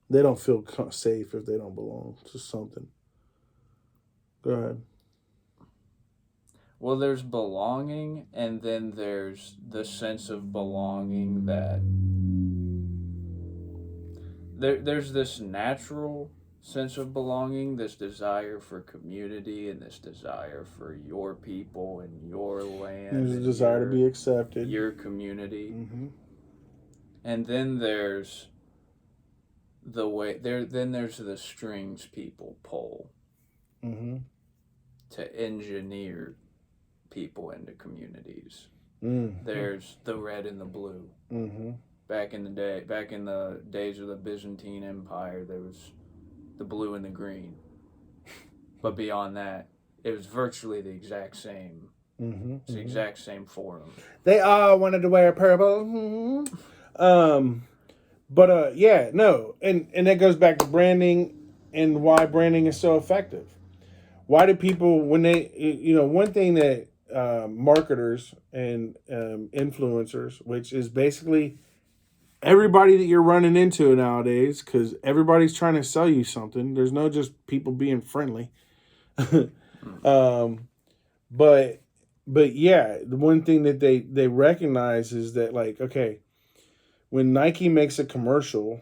Speaker 1: They don't feel safe if they don't belong to something. Go ahead.
Speaker 2: Well, there's belonging, and then there's the sense of belonging that there's this natural sense of belonging, this desire for community, and this desire for your people and your land.
Speaker 1: There's a desire to be accepted.
Speaker 2: Your community.
Speaker 1: Mm-hmm.
Speaker 2: And then there's the way there, then there's the strings people pull
Speaker 1: Mm-hmm.
Speaker 2: to engineer people into communities.
Speaker 1: Mm-hmm.
Speaker 2: There's the red and the blue.
Speaker 1: Mm-hmm.
Speaker 2: Back in the days of the Byzantine Empire, there was the blue and the green. But beyond that, it was virtually the exact same.
Speaker 1: Mm-hmm.
Speaker 2: It's the exact same form.
Speaker 1: They all wanted to wear purple. Mm-hmm. Yeah, no, and that goes back to branding and why branding is so effective. Why do people when they one thing that marketers and influencers, which is basically everybody that you're running into nowadays, because everybody's trying to sell you something. There's no just people being friendly. um, but yeah, the one thing that they recognize is that, like, okay, when Nike makes a commercial,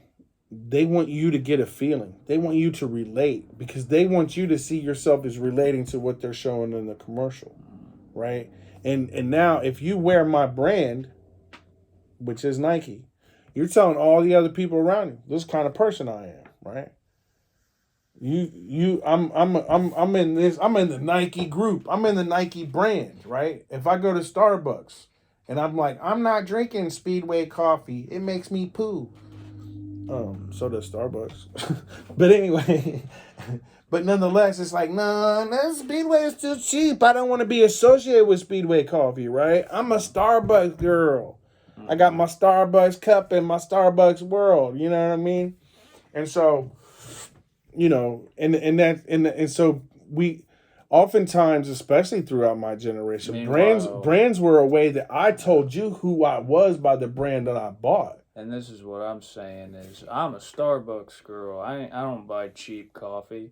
Speaker 1: they want you to get a feeling. They want you to relate because they want you to see yourself as relating to what they're showing in the commercial, right? And now if you wear my brand, which is Nike, you're telling all the other people around you this kind of person I am, right? I'm in this. I'm in the Nike group. I'm in the Nike brand, right? If I go to Starbucks and I'm like, I'm not drinking Speedway coffee. It makes me poo. So does Starbucks. But anyway, but nonetheless, it's like, no, that Speedway is too cheap. I don't want to be associated with Speedway coffee, right? I'm a Starbucks girl. I got my Starbucks cup in my Starbucks world. You know what I mean? And so, and so we oftentimes, especially throughout my generation,
Speaker 2: Meanwhile,
Speaker 1: brands were a way that I told you who I was by the brand that I bought.
Speaker 2: and this is what I'm saying is I'm a Starbucks girl. I don't buy cheap coffee.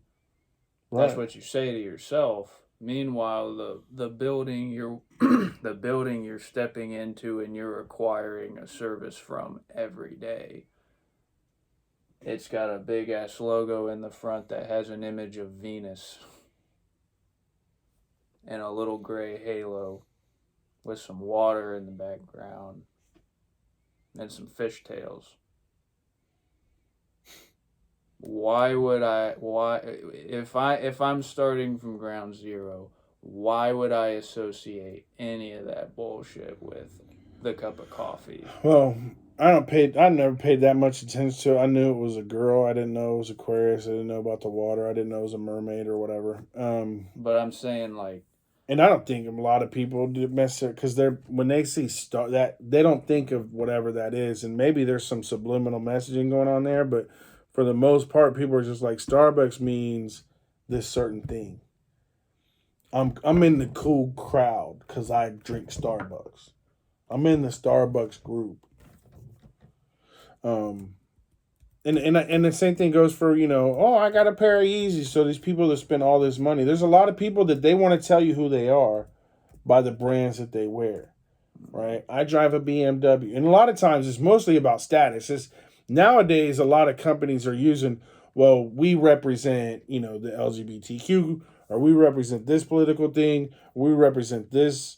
Speaker 2: Right. That's what you say to yourself. Meanwhile, the building you're the building you're stepping into and you're acquiring a service from every day. It's got a big ass logo in the front that has an image of Venus and a little gray halo with some water in the background and some fishtails. Why if I'm starting from ground zero, why would I associate any of that bullshit with the cup of coffee?
Speaker 1: Well, I never paid that much attention to it. I knew it was a girl. I didn't know it was Aquarius. I didn't know about the water. I didn't know it was a mermaid or whatever.
Speaker 2: But I'm saying, like,
Speaker 1: and I don't think a lot of people do mess it because when they see that they don't think of whatever that is, and maybe there's some subliminal messaging going on there, but for the most part, people are just like, Starbucks means this certain thing. I'm in the cool crowd because I drink Starbucks. I'm in the Starbucks group. And the same thing goes for, I got a pair of Yeezys. So these people that spend all this money, there's a lot of people that they want to tell you who they are by the brands that they wear, right? I drive a BMW, and a lot of times it's mostly about status. Nowadays, a lot of companies are using, well, we represent, the LGBTQ, or we represent this political thing, we represent this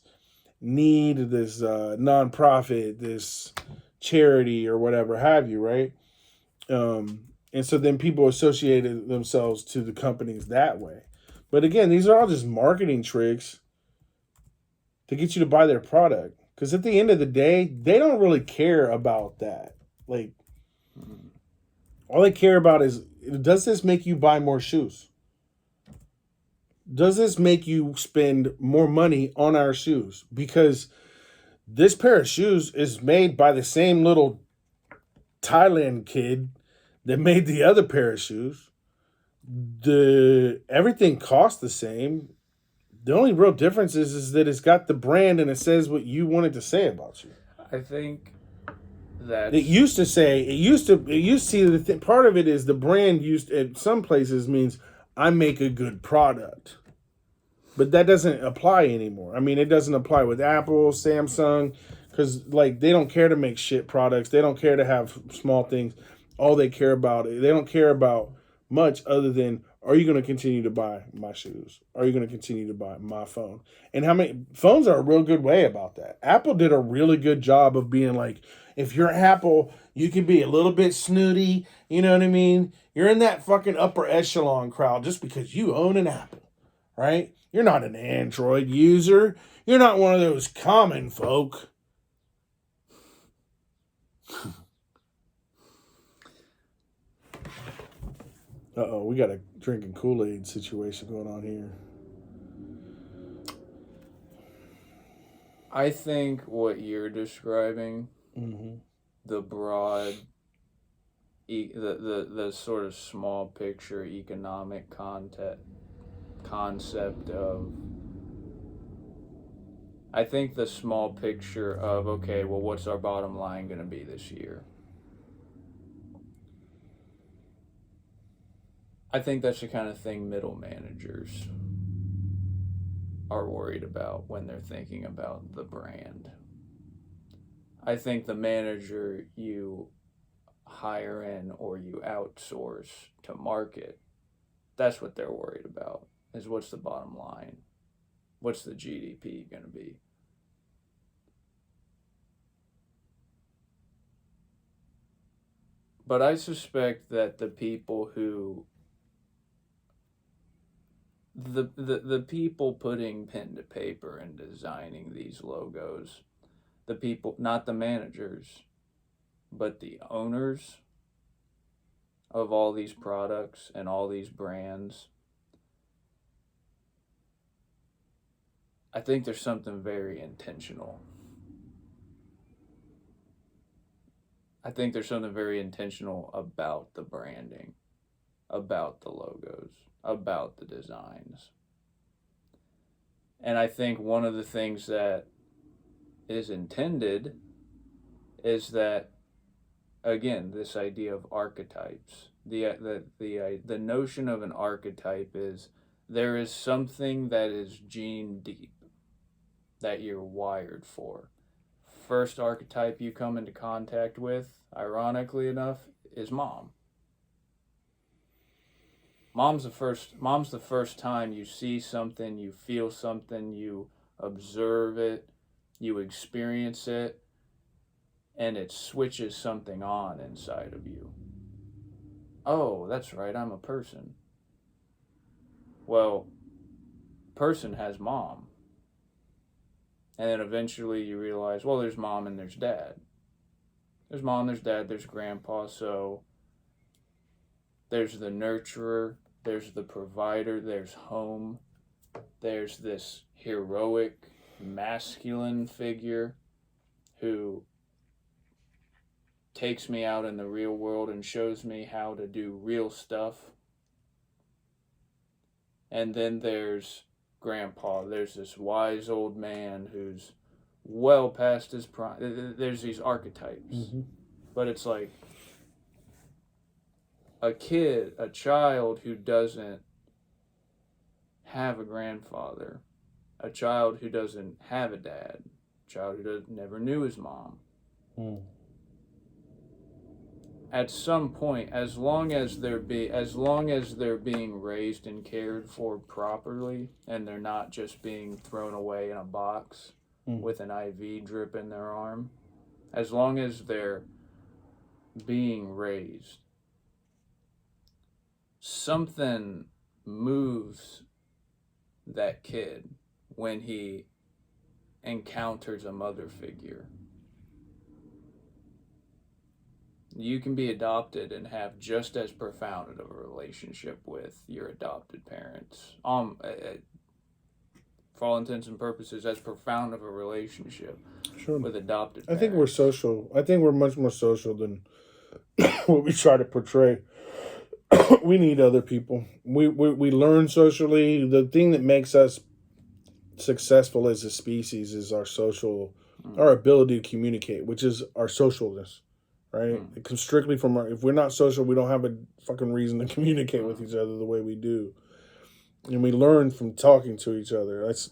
Speaker 1: need, this nonprofit, this charity, or whatever have you, right? And so then people associated themselves to the companies that way. But again, these are all just marketing tricks to get you to buy their product. Because at the end of the day, they don't really care about that. Like, all they care about is, does this make you buy more shoes? Does this make you spend more money on our shoes? Because this pair of shoes is made by the same little Thailand kid that made the other pair of shoes. Everything costs the same. The only real difference is that it's got the brand and it says what you want it to say about you.
Speaker 2: I think that part of it is the brand used at some places means I make a good product. But that doesn't apply anymore. I mean, it doesn't apply with Apple, Samsung, because they don't care to make shit products. They don't care to have small things. All they care about, they don't care about much other than, are you going to continue to buy my shoes? Are you going to continue to buy my phone? And how many phones are a real good way about that. Apple did a really good job of being like,
Speaker 1: If you're Apple, you can be a little bit snooty. You know what I mean? You're in that fucking upper echelon crowd just because you own an Apple, right? You're not an Android user. You're not one of those common folk. Uh-oh, we got a drinking Kool-Aid situation going on here.
Speaker 2: I think what you're describing,
Speaker 1: Mm-hmm.
Speaker 2: the broad, the sort of small picture economic concept of, I think the small picture of, okay, well, what's our bottom line going to be this year? I think that's the kind of thing middle managers are worried about when they're thinking about the brand. I think the manager you hire in or you outsource to market, that's what they're worried about, is what's the bottom line? What's the GDP going to be? But I suspect that the people who the people putting pen to paper and designing these logos, the people, not the managers, but the owners of all these products and all these brands, I think there's something very intentional. I think there's something very intentional about the branding, about the logos, about the designs. And I think one of the things that is intended is that, again, this idea of archetypes. The notion of an archetype is there is something that is gene deep that you're wired for. First archetype you come into contact with, ironically enough, is mom. Mom's the first time you see something, you feel something, you observe it, you experience it, and it switches something on inside of you. Oh, that's right, I'm a person. Well, person has mom. And then eventually you realize, well, there's mom and there's dad. There's mom, there's dad, there's grandpa, so there's the nurturer, there's the provider, there's home, there's this heroic masculine figure who takes me out in the real world and shows me how to do real stuff. And then there's grandpa, there's this wise old man who's well past his prime. There's these archetypes. Mm-hmm. But it's like a child who doesn't have a grandfather, a child who doesn't have a dad, a child who never knew his mom. At some point, as long as they're being raised and cared for properly, and they're not just being thrown away in a box with an IV drip in their arm, as long as they're being raised, something moves that kid when he encounters a mother figure. You can be adopted and have just as profound of a relationship with your adopted parents. For all intents and purposes, as profound of a relationship with adopted parents.
Speaker 1: I think we're social. I think we're much more social than what we try to portray. We need other people. We learn socially. The thing that makes us successful as a species is our ability to communicate, which is our socialness. Right? It comes strictly from if we're not social, we don't have a fucking reason to communicate with each other the way we do. And we learn from talking to each other. That's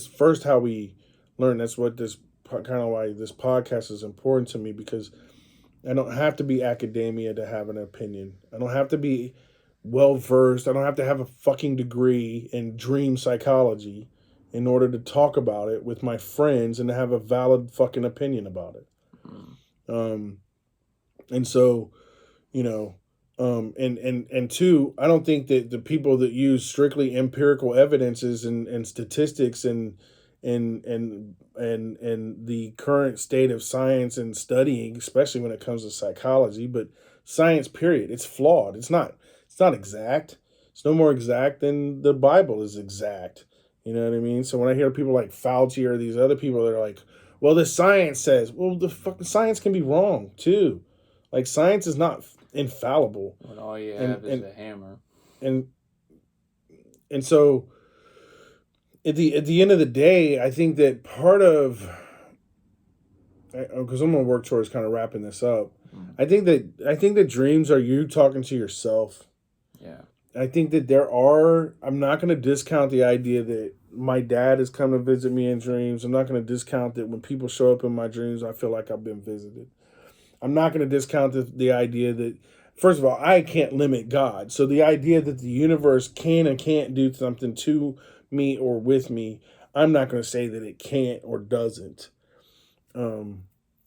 Speaker 1: first how we learn. That's what why this podcast is important to me, because I don't have to be academia to have an opinion. I don't have to be well versed. I don't have to have a fucking degree in dream psychology in order to talk about it with my friends and to have a valid fucking opinion about it. And so, you know, and two, I don't think that the people that use strictly empirical evidences and statistics and the current state of science and studying, especially when it comes to psychology, but science period, it's flawed. It's not exact. It's no more exact than the Bible is exact. You know what I mean? So when I hear people like Fauci or these other people that are like, well, the science says, well, the fucking science can be wrong too. Like science is not infallible.
Speaker 2: When all you
Speaker 1: And
Speaker 2: have is a hammer.
Speaker 1: and and so at the end of the day, I think that part of, because I'm gonna work towards kind of wrapping this up. I think that dreams are you talking to yourself.
Speaker 2: Yeah.
Speaker 1: I think that I'm not going to discount the idea that my dad has come to visit me in dreams. I'm not going to discount that when people show up in my dreams, I feel like I've been visited. I'm not going to discount the idea that, first of all, I can't limit God. So the idea that the universe can and can't do something to me or with me, I'm not going to say that it can't or doesn't.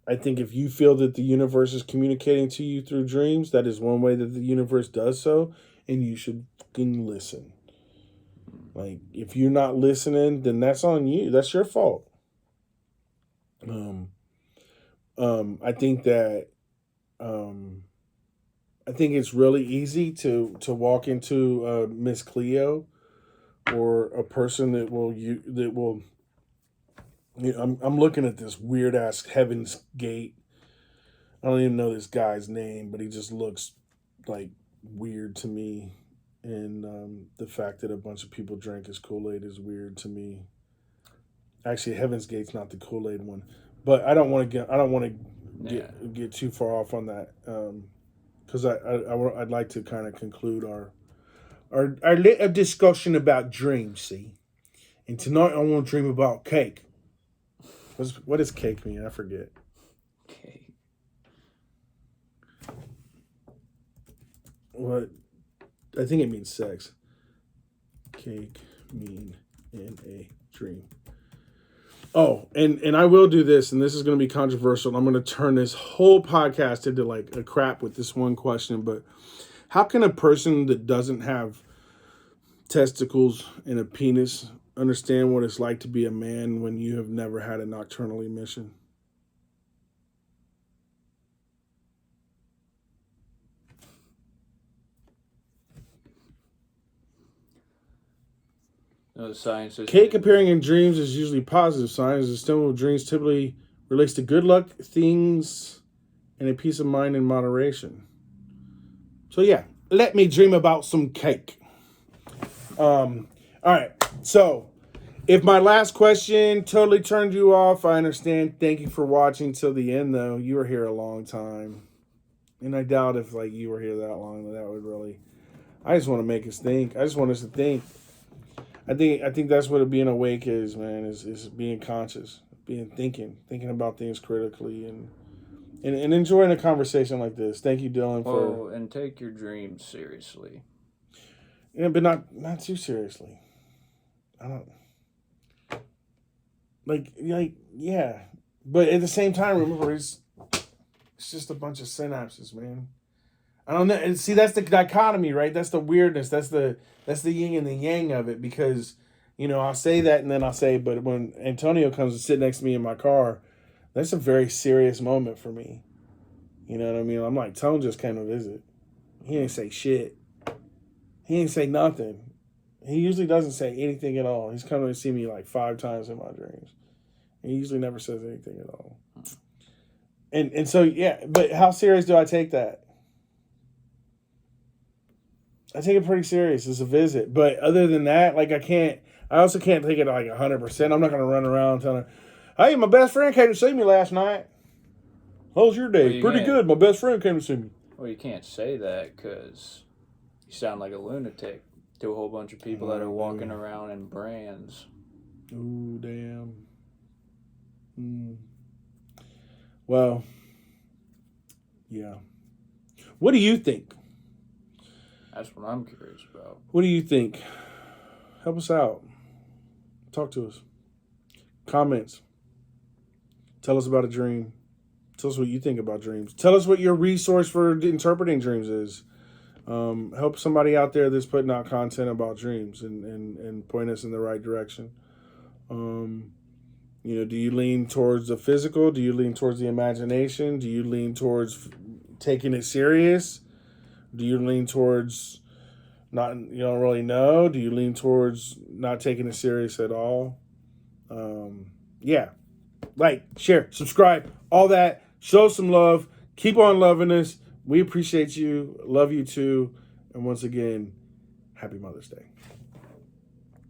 Speaker 1: I think if you feel that the universe is communicating to you through dreams, that is one way that the universe does so, and you should fucking listen. Like, if you're not listening, then that's on you. That's your fault. I think that I think it's really easy to walk into Miss Cleo or a person that will. I'm looking at this weird ass Heaven's Gate. I don't even know this guy's name, but he just looks like weird to me. And the fact that a bunch of people drank his Kool-Aid is weird to me. Actually, Heaven's Gate's not the Kool-Aid one, but I don't want to get too far off on that, because I'd like to kind of conclude our little discussion about dreams. See, and tonight I want to dream about cake. What does cake mean? I forget.
Speaker 2: Okay.
Speaker 1: What? I think it means sex. Cake mean in a dream. Oh, and I will do this, and this is going to be controversial. And I'm going to turn this whole podcast into like a crap with this one question. But how can a person that doesn't have testicles and a penis understand what it's like to be a man when you have never had a nocturnal emission?
Speaker 2: No, the science is
Speaker 1: Cake appearing in dreams is usually positive signs. The stimulus of dreams typically relates to good luck, things, and a peace of mind in moderation. So yeah, let me dream about some cake. All right. So if my last question totally turned you off, I understand. Thank you for watching till the end, though. You were here a long time, and I doubt if like you were here that long that would really. I just want to make us think. I just want us to think. I think that's what being awake is, man. Is being conscious, thinking about things critically, and enjoying a conversation like this. Thank you, Dylan, for.
Speaker 2: and take your dreams seriously.
Speaker 1: Yeah, but not too seriously. I don't like yeah, but at the same time, remember it's just a bunch of synapses, man. I don't know. And see, that's the dichotomy, right? That's the weirdness. That's the yin and the yang of it. Because I'll say that, and then I'll say, but when Antonio comes to sit next to me in my car, that's a very serious moment for me. You know what I mean? I'm like, Tone just came to visit. He didn't say shit. He didn't say nothing. He usually doesn't say anything at all. He's come to see me like 5 times in my dreams. He usually never says anything at all. And so, yeah, but how serious do I take that? I take it pretty serious. It's a visit. But other than that, like I also can't take it like 100%. I'm not going to run around telling her, hey, my best friend came to see me last night. How was your day? Pretty good. My best friend came to see me.
Speaker 2: Well, you can't say that because you sound like a lunatic to a whole bunch of people that are walking around in brands.
Speaker 1: Ooh, damn. Well, yeah. What do you think?
Speaker 2: That's what I'm curious about.
Speaker 1: What do you think? Help us out. Talk to us. Comments. Tell us about a dream. Tell us what you think about dreams. Tell us what your resource for interpreting dreams is. Help somebody out there that's putting out content about dreams and point us in the right direction. Do you lean towards the physical? Do you lean towards the imagination? Do you lean towards taking it serious? Do you lean towards not, you don't really know? Do you lean towards not taking it serious at all? Yeah. Like, share, subscribe, all that. Show some love. Keep on loving us. We appreciate you. Love you too. And once again, happy Mother's Day.